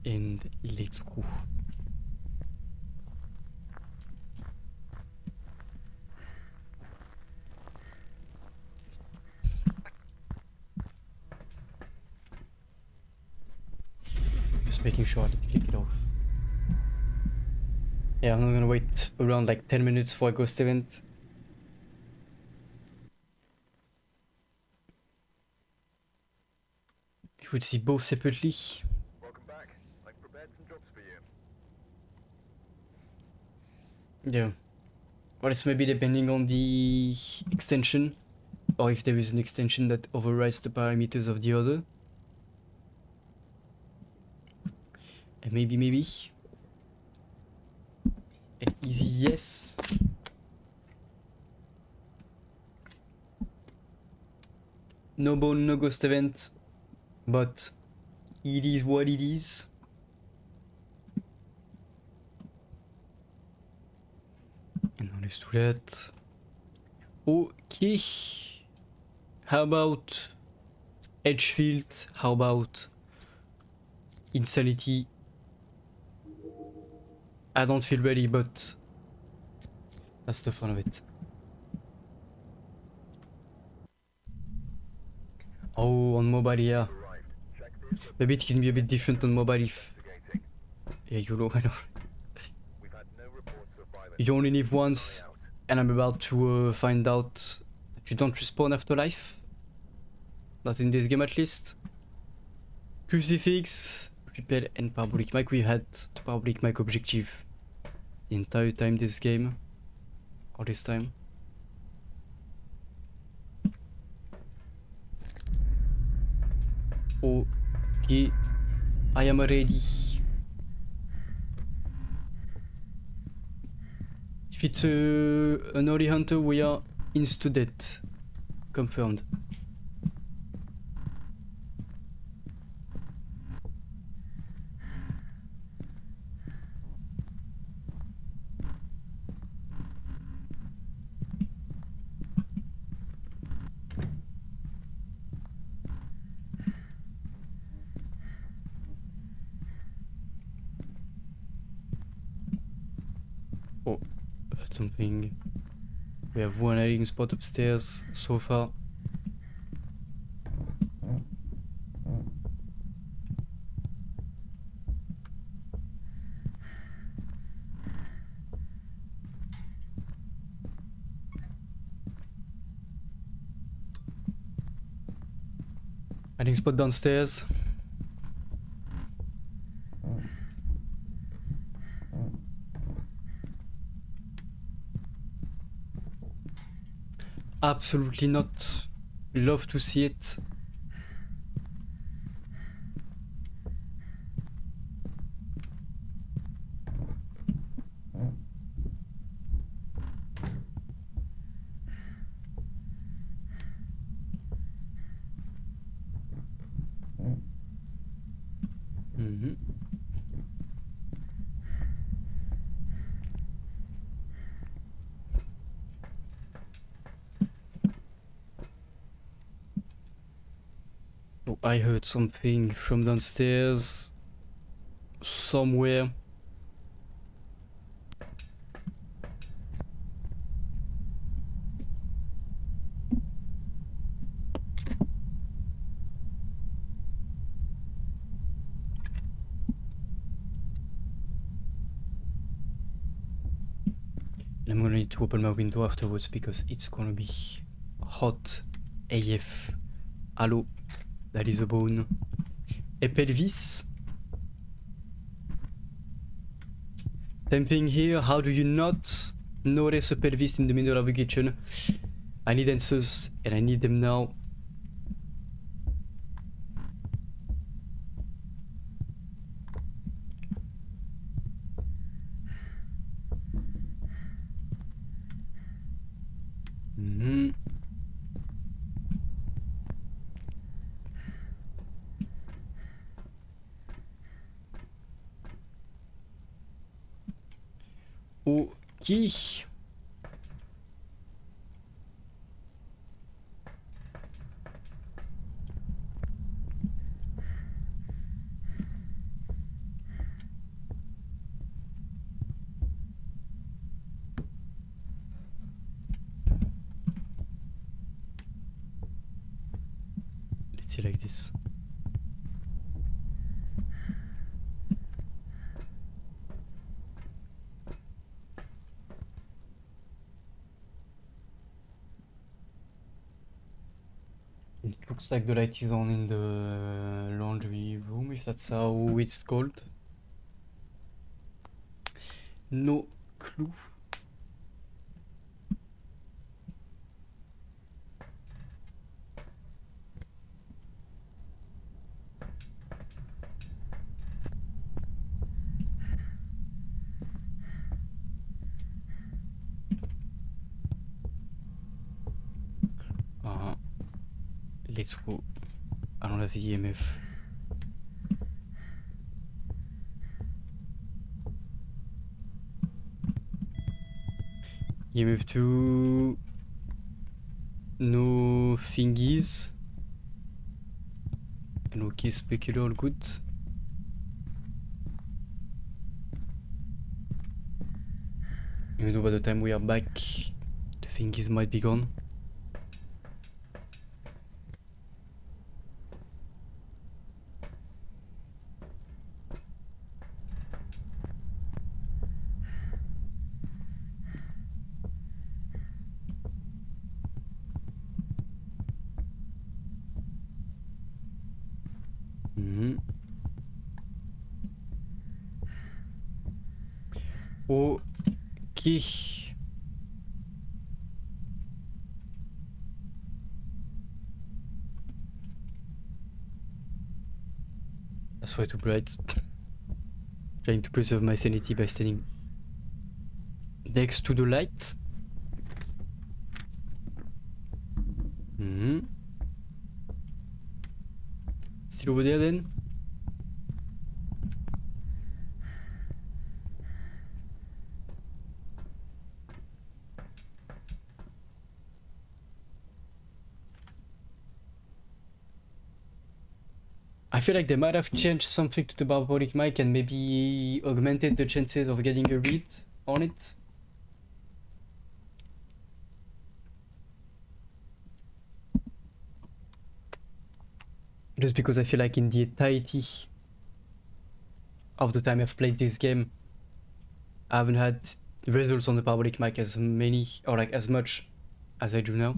Speaker 1: And let's go. Just making sure I didn't click it off. Yeah, I'm not gonna wait around like 10 minutes for a ghost event. You would see both separately.
Speaker 2: Welcome back. I've prepared some jobs for you.
Speaker 1: Yeah. Well, it's maybe depending on the extension, or if there is an extension that overrides the parameters of the other. And maybe an easy yes. No bone, no ghost event, but it is what it is. And now let's do that. Okay. How about Edgefield? How about Insanity? I don't feel ready, but that's the fun of it. Oh, on mobile, yeah. Maybe it can be a bit different on mobile if... Yeah, you know, I know. You only live once, and I'm about to find out that you don't respawn after life. Not in this game at least. Crucifix, repel, and parabolic mic. We had the parabolic mic objective the entire time this game. All this time. Okay, I am ready. If it's an early hunter, we are insta dead. Confirmed. Oh, that's something. We have one hiding spot upstairs so far. Hiding spot downstairs. Absolutely not. Love to see it. Oh, I heard something from downstairs. Somewhere. I'm gonna need to open my window afterwards because it's gonna be hot AF. Hello, that is a bone. A pelvis. Same thing here. How do you not notice a pelvis in the middle of the kitchen? I need answers and I need them now. Okay. See like this. It looks like the light is on in the laundry room, if that's how it's called. No clue. Let's go. Allons la vie EMF. EMF 2. No thingies. And okay, specular, all good. Even though by the time we are back, the thingies might be gone. Okay. That's why too bright. Trying to preserve my sanity by standing next to the light. Still over there then? I feel like they might have changed something to the parabolic mic and maybe augmented the chances of getting a read on it. Just because I feel like in the entirety of the time I've played this game, I haven't had results on the parabolic mic as many or like as much as I do now.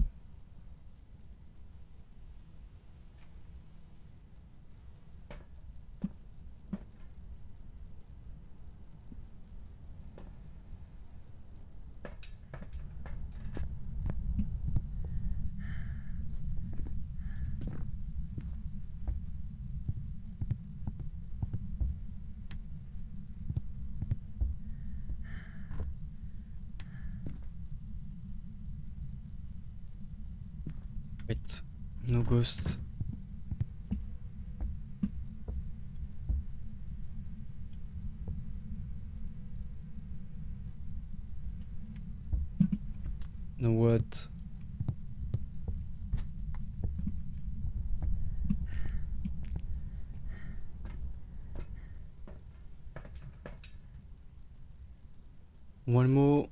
Speaker 1: Wait, no ghost. No what? One more.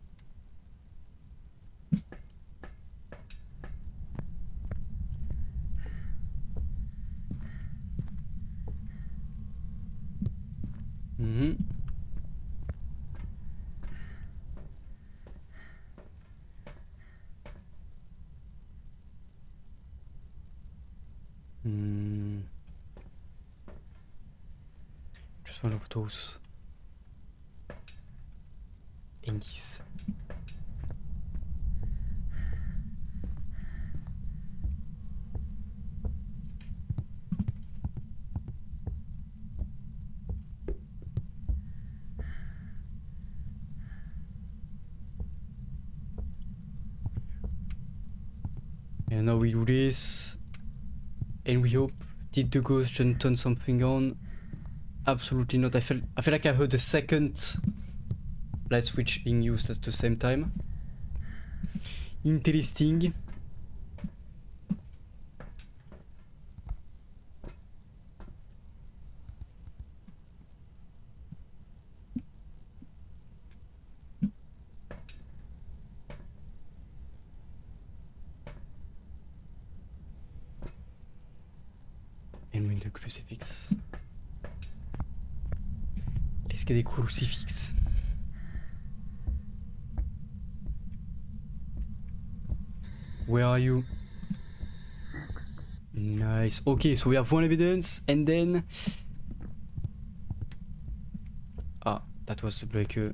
Speaker 1: Just one of those inkies. And now we do this, and we hope. Did the ghost turn something on? Absolutely not. I feel like I heard a second light switch being used at the same time. Interesting. And with the crucifix. Let's get a crucifix. Where are you? Nice. Okay, so we have one evidence, and then... Ah, that was the breaker.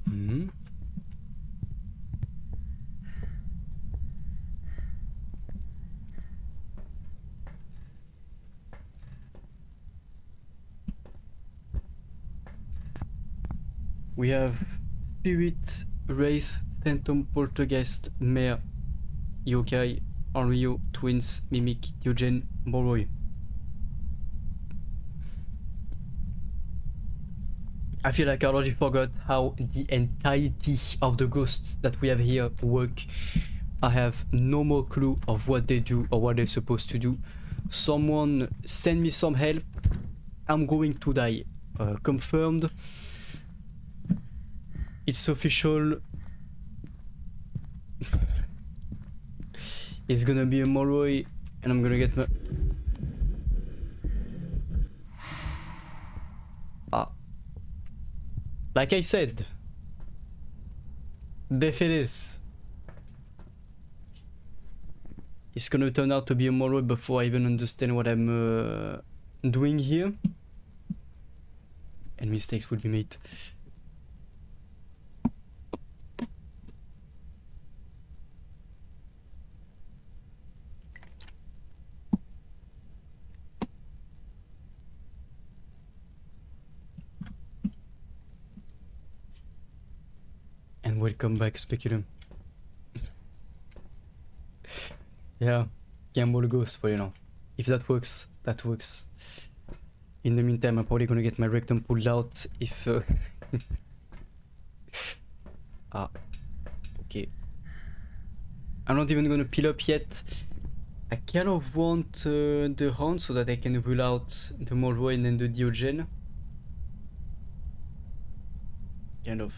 Speaker 1: Hmm. We have Spirit, Wraith, Phantom, Poltergeist, Mare, Yokai, Onryo, Twins, Mimic, Diogen, Moroi. I feel like I already forgot how the entirety of the ghosts that we have here work. I have no more clue of what they do or what they're supposed to do. Someone send me some help. I'm going to die. Confirmed. It's official. It's gonna be a Moroi, and I'm gonna get my... Ah. Like I said. Death it is. It's gonna turn out to be a Moroi before I even understand what I'm doing here. And mistakes would be made. And welcome back, Speculum. Yeah, gamble ghost, but you know, if that works, that works. In the meantime, I'm probably gonna get my rectum pulled out if... Ah, okay. I'm not even gonna peel up yet. I kind of want the horn so that I can rule out the Moroi and then the Diogen. Kind of.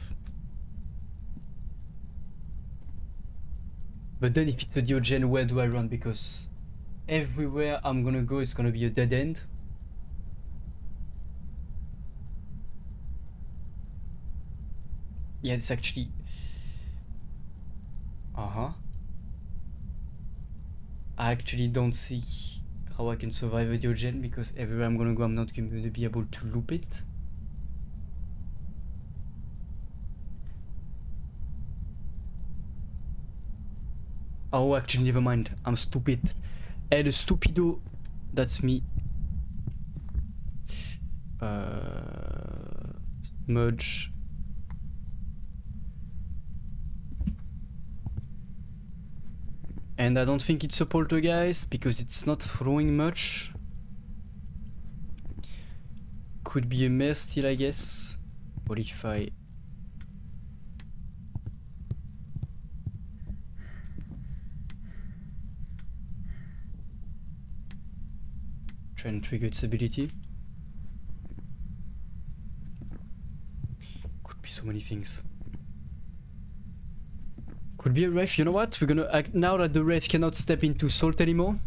Speaker 1: But then if it's a Diogen, where do I run? Because everywhere I'm gonna go, it's gonna be a dead end. Yeah, it's actually... Uh-huh. I actually don't see how I can survive a Diogen, because everywhere I'm gonna go, I'm not gonna be able to loop it. Oh, actually, never mind. I'm stupid. El stupido. That's me. Merge. And I don't think it's a poltergeist because it's not throwing much. Could be a mess still, I guess. What if I... try and trigger its ability? Could be so many things. Could be a Wraith. You know what? We're gonna act now that the Wraith cannot step into Salt anymore.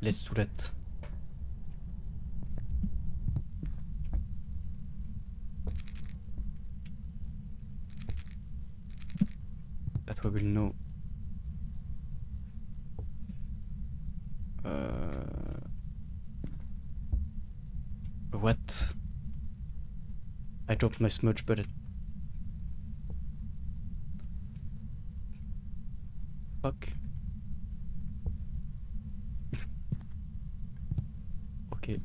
Speaker 1: Let's do that. That way we'll know. What? I dropped my smudge bullet. Fuck. Okay.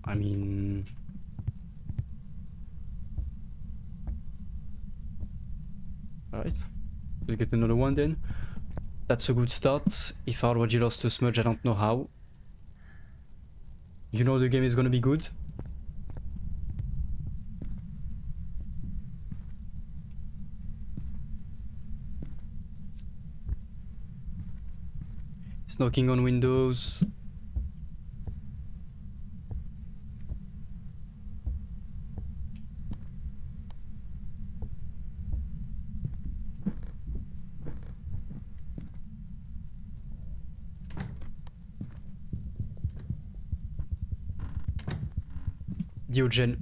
Speaker 1: I mean... Alright. We'll get another one then. That's a good start. If I already lost a smudge, I don't know how. You know the game is gonna be good. It's knocking on windows. Diogen.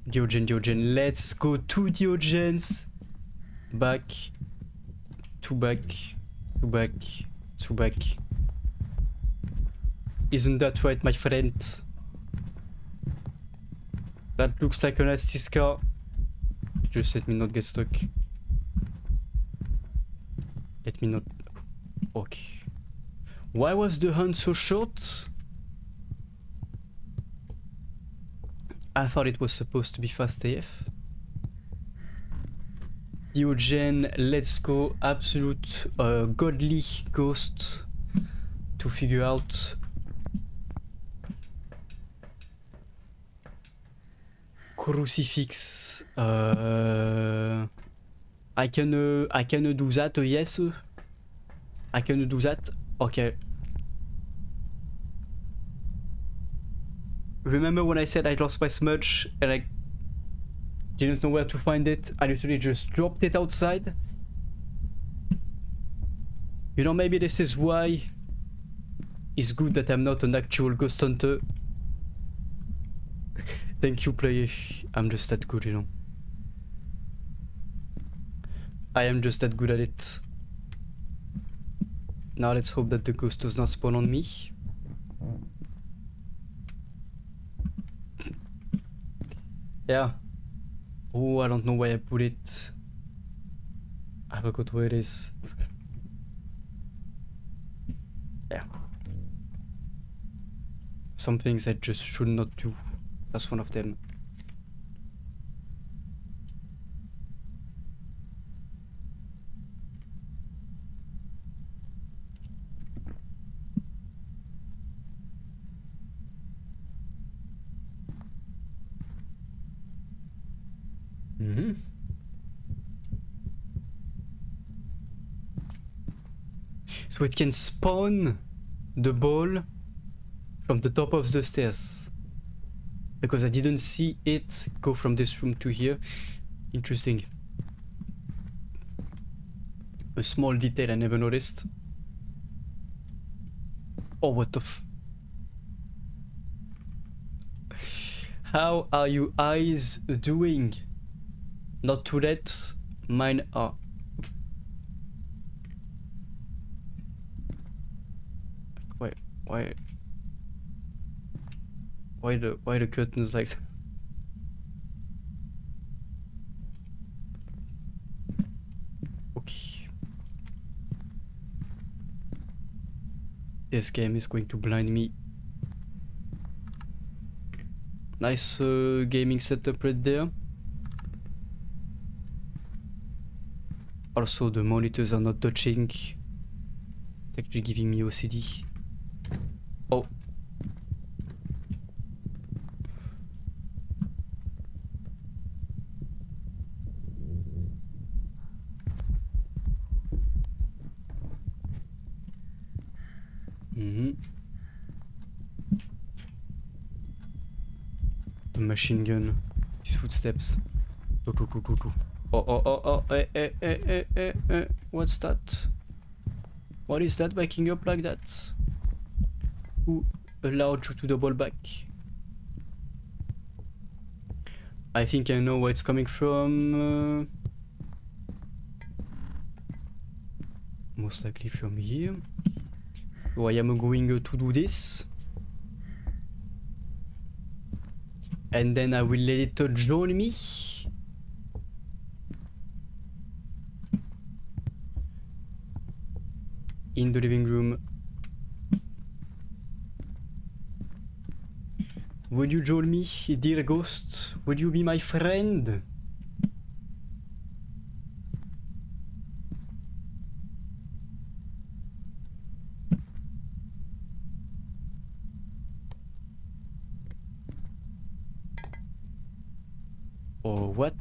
Speaker 1: Diogen. Let's go to Diogens. Back. To back. To back. To back. Isn't that right, my friend? That looks like an Estes car. Just let me not get stuck. Let me not... Okay. Why was the hunt so short? I thought it was supposed to be fast AF. Diogen, let's go. Absolute godly ghost to figure out. Crucifix. I can do that, yes. I can do that. Okay. Remember when I said I lost my smudge and I didn't know where to find it? I literally just dropped it outside. You know, maybe this is why it's good that I'm not an actual ghost hunter. Thank you, player. I'm just that good, you know. I am just that good at it. Now let's hope that the ghost does not spawn on me. Yeah. Oh, I don't know where I put it. I forgot where it is. Yeah. Some things I just should not do. That's one of them. So it can spawn the ball from the top of the stairs. Because I didn't see it go from this room to here. Interesting. A small detail I never noticed. Oh, what the f... How are you eyes doing? Not to let mine are. Why? Why the curtains like that? Okay. This game is going to blind me. Nice gaming setup right there. Also, the monitors are not touching. It's actually giving me OCD. Oh. The machine gun. These footsteps. Oh, what's that? What is that backing up like that? Who allowed you to double back? I think I know where it's coming from. Most likely from here. So I am going to do this. And then I will let it join me. In the living room. Would you join me, dear ghost? Would you be my friend? Or what?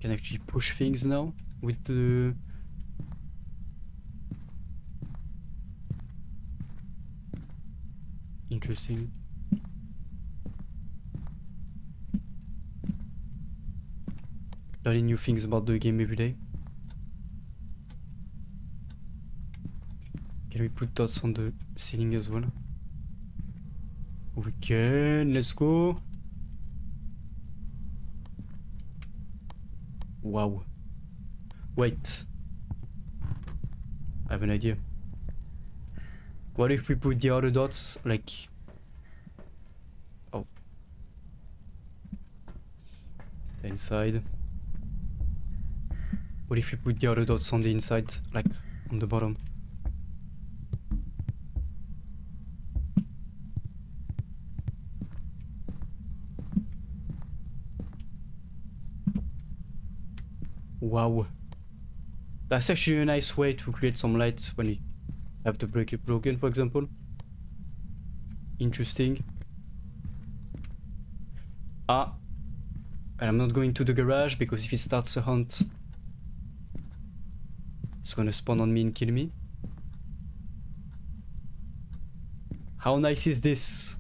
Speaker 1: Can actually push things now with the... Interesting. Learning new things about the game every day. Can we put dots on the ceiling as well? We can, let's go. Wow. Wait. I have an idea. What if we put the other dots like... Oh. The inside. What if we put the other dots on the inside, like on the bottom? Wow. That's actually a nice way to create some light when you have to break it broken, for example. Interesting. Ah. And I'm not going to the garage because if it starts a hunt, it's gonna spawn on me and kill me. How nice is this?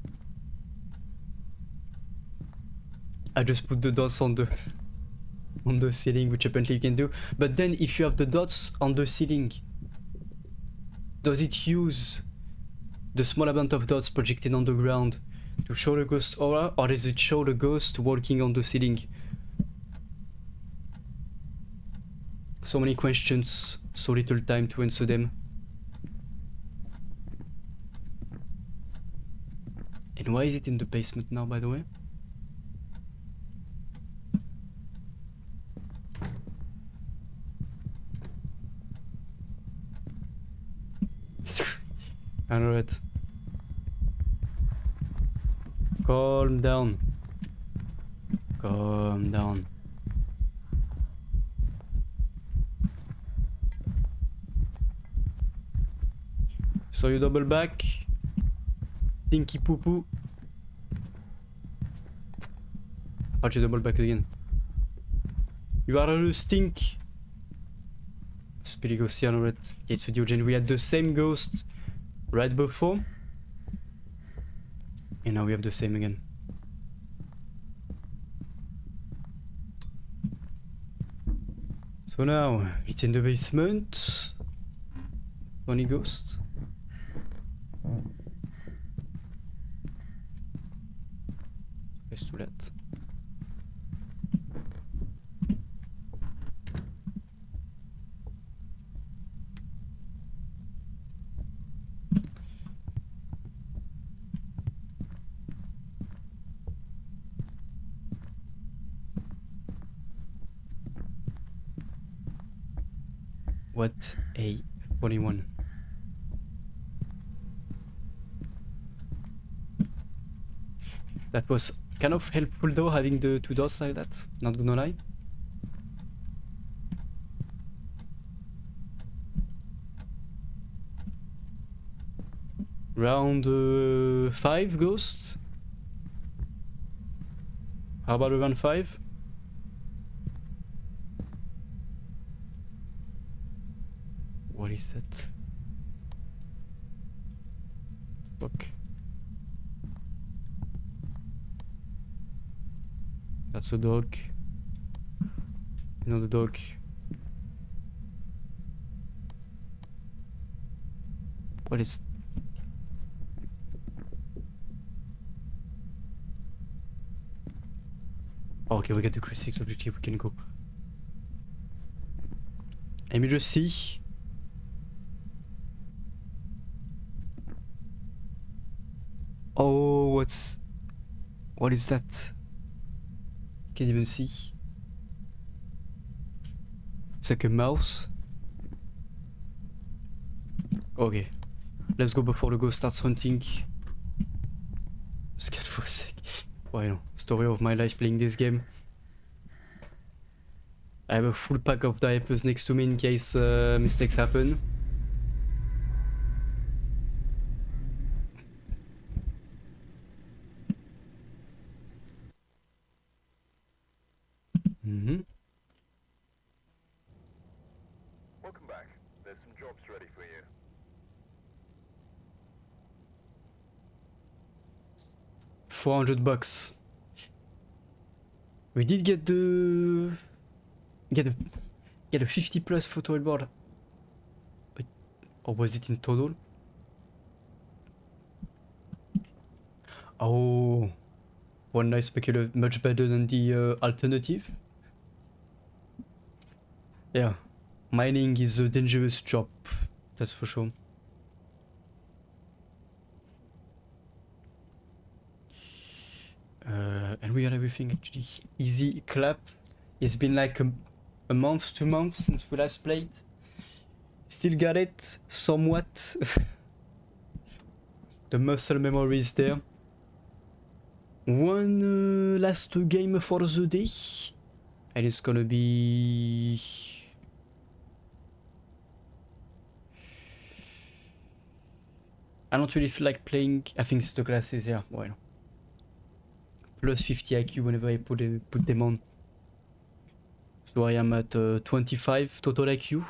Speaker 1: I just put the dots on the on the ceiling, which apparently you can do. But then if you have the dots on the ceiling, does it use the small amount of dots projected on the ground to show the ghost aura, or does it show the ghost walking on the ceiling? So many questions, so little time to answer them. And why is it in the basement now, by the way? I know it. Calm down. Calm down. So you double back. Stinky poo poo. How'd you double back again? You are a stink. Speedy ghosty, I know it. It's Diogen. We had the same ghost right before. And now we have the same again. So now it's in the basement. Funny ghost. Let's do that. What a funny one. That was kind of helpful though, having the two dots like that, not gonna lie. Round 5 ghosts. How about round 5? What is that? Fuck. That's a dog. Another dog. What is... Oh, okay, we got the crucifix objective, we can go. Let me just see. Oh, what's... What is that? Can't even see. It's like a mouse. Okay. Let's go before the ghost starts hunting. Scared for a sec. Why no? Story of my life playing this game. I have a full pack of diapers next to me in case mistakes happen. $400. We did get the get a 50 plus photo billboard. Wait, or was it in total? Oh, one nice specular, much better than the alternative. Yeah, mining is a dangerous job, that's for sure. And we got everything actually. Easy clap. It's been like a month, 2 months since we last played. Still got it, somewhat. The muscle memory is there. One last game for the day. And it's gonna be... I don't really feel like playing. I think it's the glasses, yeah, well. Plus 50 IQ whenever I put them on. So I am at 25 total IQ.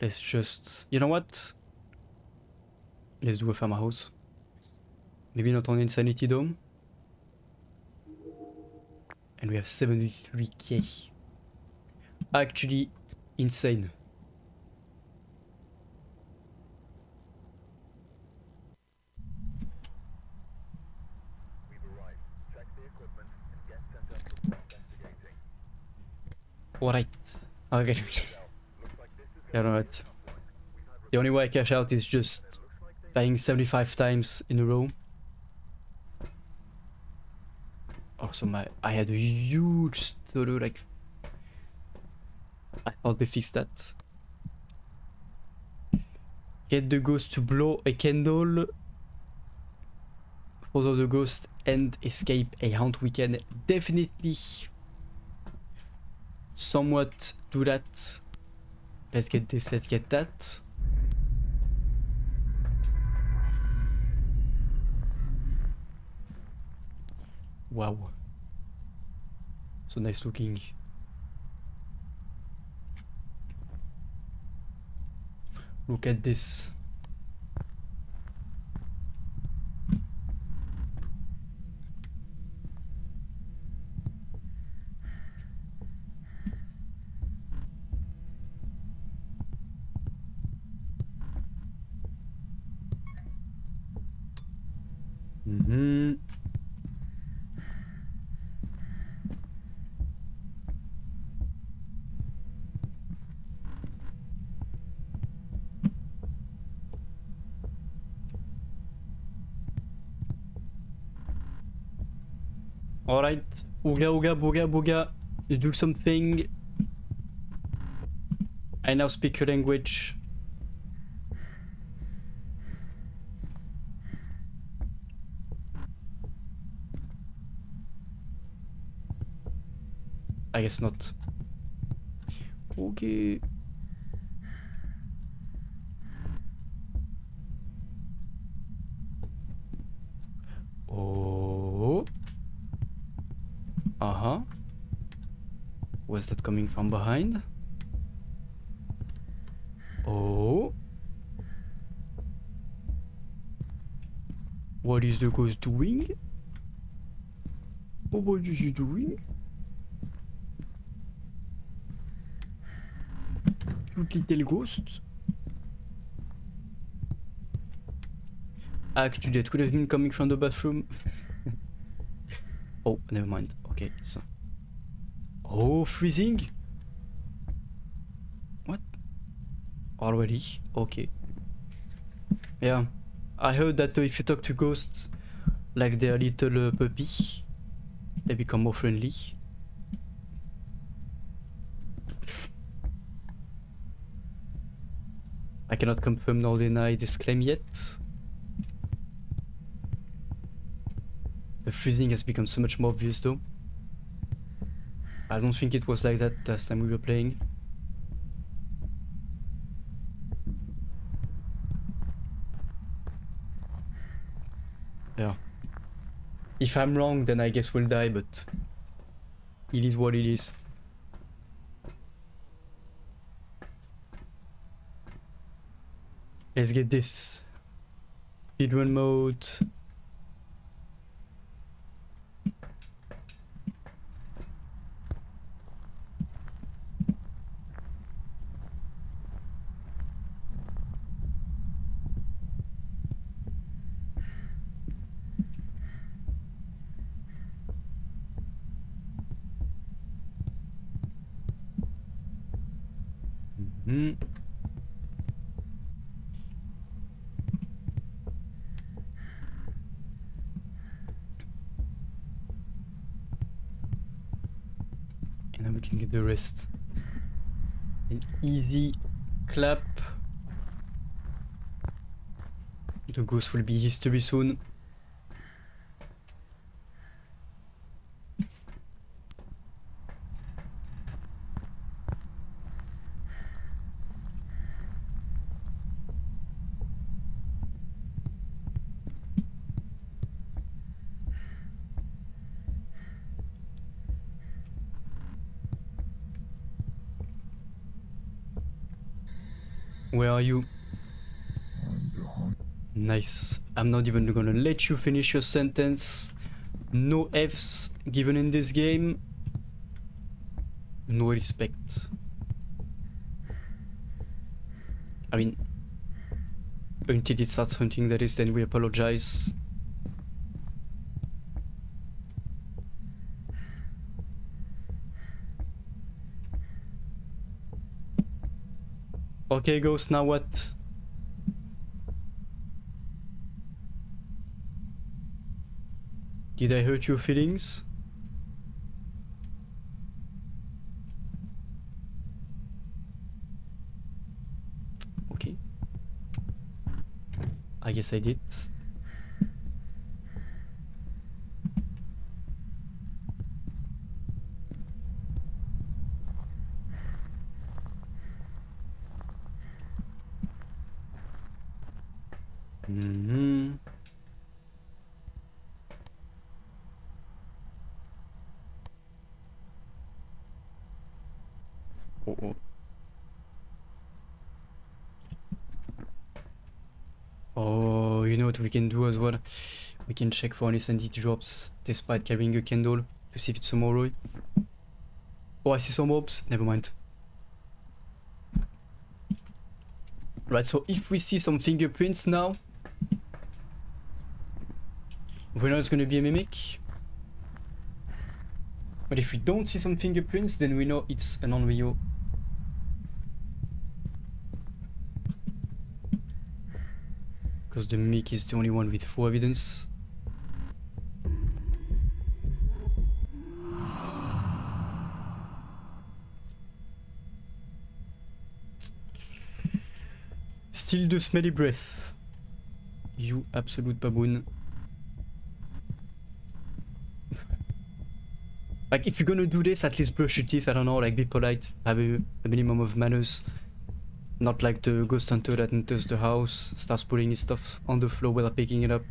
Speaker 1: Let's just... You know what? Let's do a farmhouse. Maybe not on Insanity Dome. And we have 73k. Actually, insane.
Speaker 2: We've arrived. Check the equipment and get sent up before investigating.
Speaker 1: Alright. Okay.
Speaker 2: Looks like this is
Speaker 1: Yeah,
Speaker 2: going to be
Speaker 1: right.
Speaker 2: a tough one. We've had
Speaker 1: The only way I cash out is just
Speaker 2: looks like they
Speaker 1: dying 75 times in a row. Also, I had a huge solo, like... I thought they fixed that. Get the ghost to blow a candle. Follow the ghost and escape a haunt. We can definitely somewhat do that. Let's get this, let's get that. Wow. So nice looking. Look at this. Mm-hmm. Alright. Ooga ooga booga booga. You do something. I now speak your language. I guess not. Okay. Oh. Uh-huh. Was that coming from behind? Oh. What is the ghost doing? Oh, what is he doing? Cute little ghost. Actually, that could have been coming from the bathroom. Oh, never mind. Okay, so... Oh, freezing? What? Already? Okay. Yeah. I heard that if you talk to ghosts like their little puppy, they become more friendly. I cannot confirm nor deny this claim yet. The freezing has become so much more obvious though. I don't think it was like that last time we were playing. Yeah. If I'm wrong, then I guess we'll die, but it is what it is. Let's get this Speedrun mode. Mhm. And then we can get the rest. An easy clap. The ghost will be history soon. Where are you? Nice. I'm not even gonna let you finish your sentence. No Fs given in this game. No respect. I mean, until it starts hunting, that is, then we apologize. Okay, ghost, now what? Did I hurt your feelings? Okay. I guess I did. Mm-hmm. Oh, oh. Oh, you know what we can do as well? We can check for any sanity drops despite carrying a candle to see if it's some Moroi. Oh, I see some orbs. Never mind. Right, so if we see some fingerprints now, we know it's gonna be a mimic. But if we don't see some fingerprints, then we know it's an Onryo. Because the mimic is the only one with full evidence. Still the smelly breath. You absolute baboon. Like, if you're gonna do this, at least brush your teeth, I don't know, like, be polite, have a minimum of manners. Not like the ghost hunter that enters the house, starts putting his stuff on the floor without picking it up,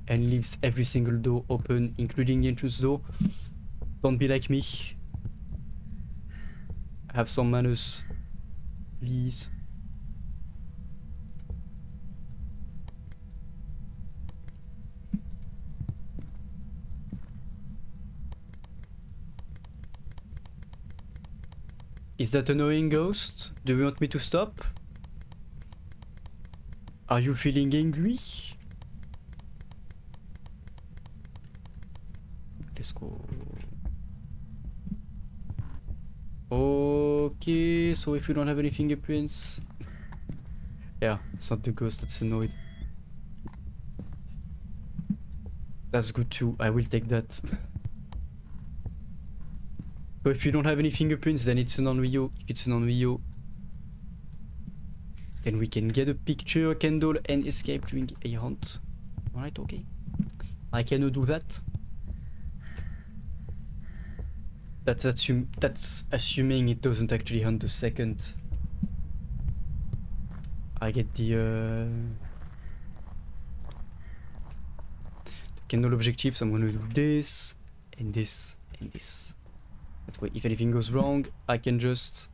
Speaker 1: and leaves every single door open, including the entrance door. Don't be like me. Have some manners, please. Is that annoying, ghost? Do you want me to stop? Are you feeling angry? Let's go. Okay, so if you don't have any fingerprints... Yeah, it's not the ghost that's annoyed. That's good too, I will take that. So if you don't have any fingerprints, then it's an Onryo. If it's an Onryo, then we can get a picture, a candle, and escape during a hunt. Alright, okay. I cannot do that. That's assuming it doesn't actually hunt the second. I get the candle objective, so I'm gonna do this, and this, and this. That way, if anything goes wrong, I can just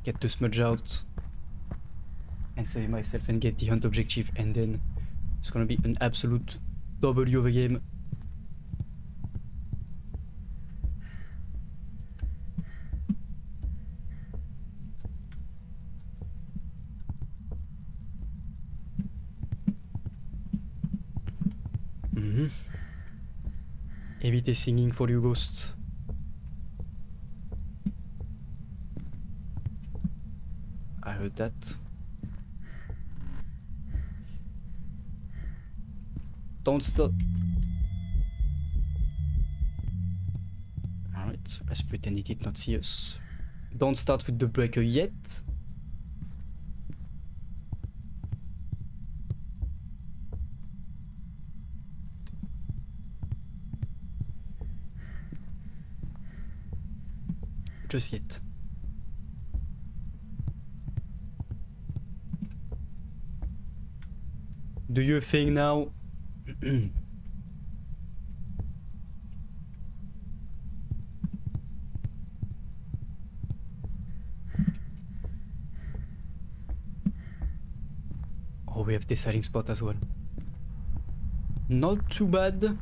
Speaker 1: get the smudge out and save myself and get the hunt objective, and then it's gonna be an absolute W of a game. Evite singing for you, Ghost. I heard that. Don't stop. Alright, let's pretend it did not see us. Don't start with the breaker yet. Just yet. Do your thing now. Oh, we have this hiding spot as well. Not too bad.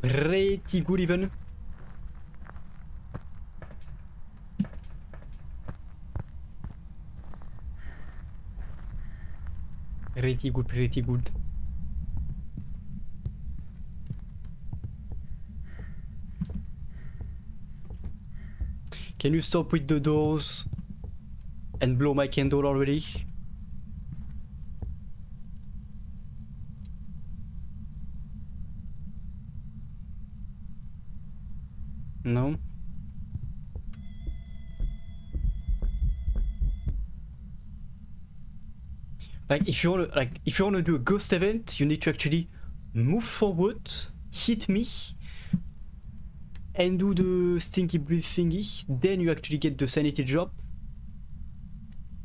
Speaker 1: Pretty good even. Pretty good, pretty good. Can you stop with the doors and blow my candle already? No? Like if you wanna do a ghost event, you need to actually move forward, hit me, and do the stinky breath thingy. Then you actually get the sanity drop,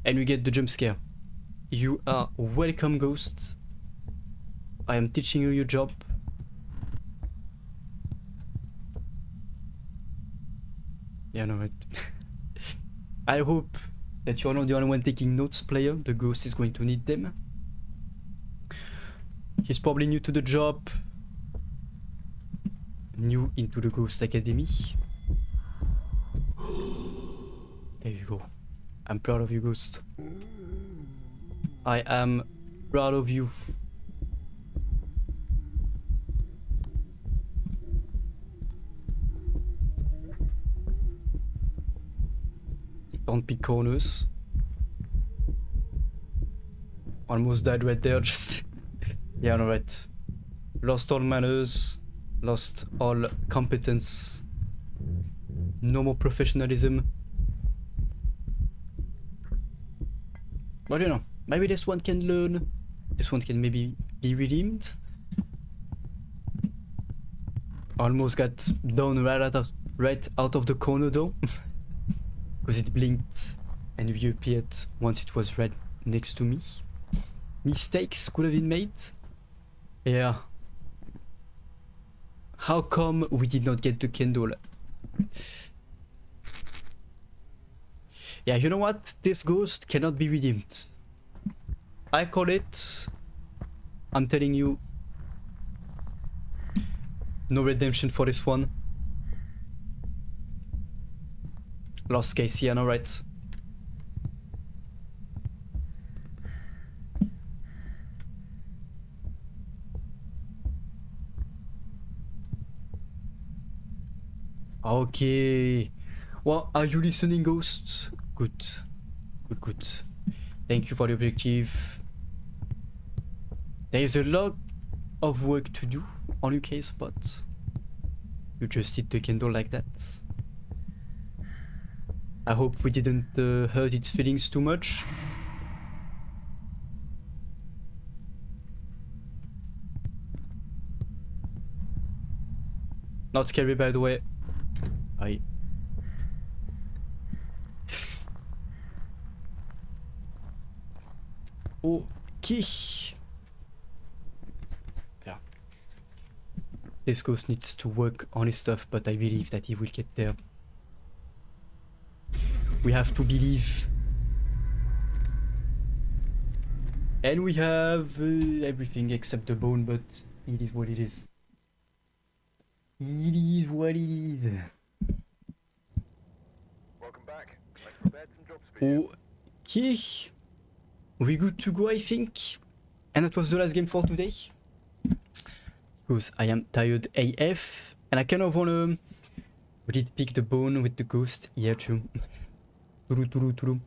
Speaker 1: and you get the jump scare. You are welcome, Ghost. I am teaching you your job. Yeah, no, right. I hope that you're not the only one taking notes, player. The Ghost is going to need them. He's probably new to the job. New into the Ghost Academy. There you go. I'm proud of you, Ghost. I am proud of you. Don't pick corners. Almost died right there, just... Yeah, no, right. Lost all manners. Lost all competence. No more professionalism. But you know, maybe this one can learn. This one can maybe be redeemed. Almost got down right out of the corner though. Because it blinked and reappeared once it was right next to me. Mistakes could have been made. Yeah. How come we did not get the candle? Yeah, you know what? This ghost cannot be redeemed. I call it. I'm telling you. No redemption for this one. Lost case, yeah, no, right. Okay. Well, are you listening, ghosts? Good. Good, good. Thank you for the objective. There is a lot of work to do on your case, but you just hit the candle like that. I hope we didn't hurt its feelings too much. Not scary, by the way. Aye. Okay. Yeah. This ghost needs to work on his stuff, but I believe that he will get there. We have to believe. And we have everything except the bone, but it is what it is. It is what it is.
Speaker 2: Welcome back. I've prepared some jobs for you.
Speaker 1: Okay. We good to go, I think. And that was the last game for today. Because I am tired AF. And I kind of wanna really pick the bone with the ghost here too. Turu, turu, turu.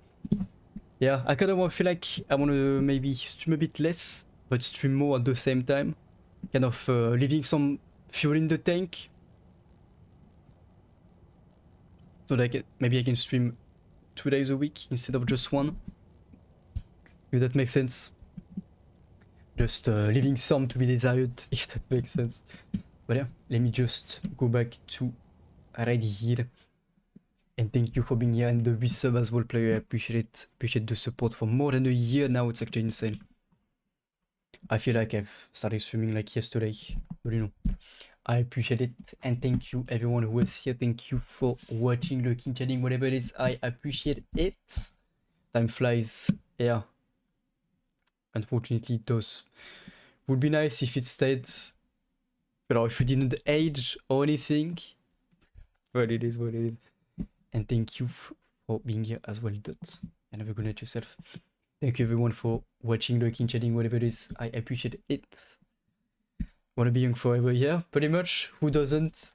Speaker 1: Yeah, I kind of feel like I wanna maybe stream a bit less, but stream more at the same time. Kind of leaving some fuel in the tank. So that maybe I can stream 2 days a week instead of just one. If that makes sense. Just leaving some to be desired, if that makes sense. But yeah, let me just go back to ready here. And thank you for being here and the resub as well, player. I appreciate it. Appreciate the support for more than a year now. It's actually insane. I feel like I've started streaming like yesterday, but you know, I appreciate it. And thank you everyone who was here. Thank you for watching, looking, chatting, whatever it is. I appreciate it. Time flies. Yeah. Unfortunately, it does. Would be nice if it stayed, you know, if you didn't age or anything. But it is what it is. And thank you for being here as well, Dot. And have a good night yourself. Thank you everyone for watching, looking, chatting, whatever it is. I appreciate it. Wanna be young forever? Yeah, pretty much. Who doesn't?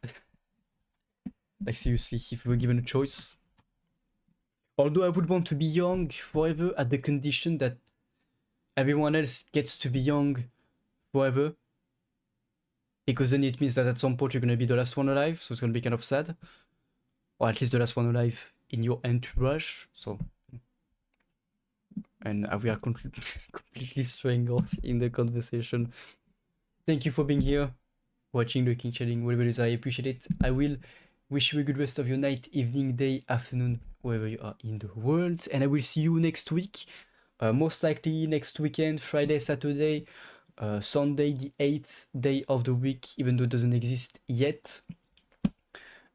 Speaker 1: Like seriously, if we were given a choice. Although I would want to be young forever at the condition that everyone else gets to be young forever. Because then it means that at some point you're gonna be the last one alive, so it's gonna be kind of sad. Or at least the last one alive in your entourage, so. And we are completely straying off in the conversation. Thank you for being here, watching, looking, chatting, whatever it is. I appreciate it. I will wish you a good rest of your night, evening, day, afternoon, wherever you are in the world. And I will see you next week. Most likely next weekend, Friday, Saturday, Sunday, the 8th day of the week, even though it doesn't exist yet.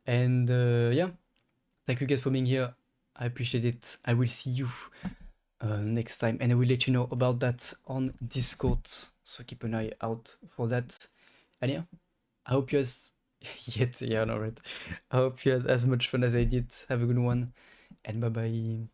Speaker 1: And yeah, thank you guys for being here. I appreciate it. I will see you next time, and I will let you know about that on Discord, so keep an eye out for that. And yeah, I hope you guys I hope you had as much fun as I did. Have a good one, and bye bye.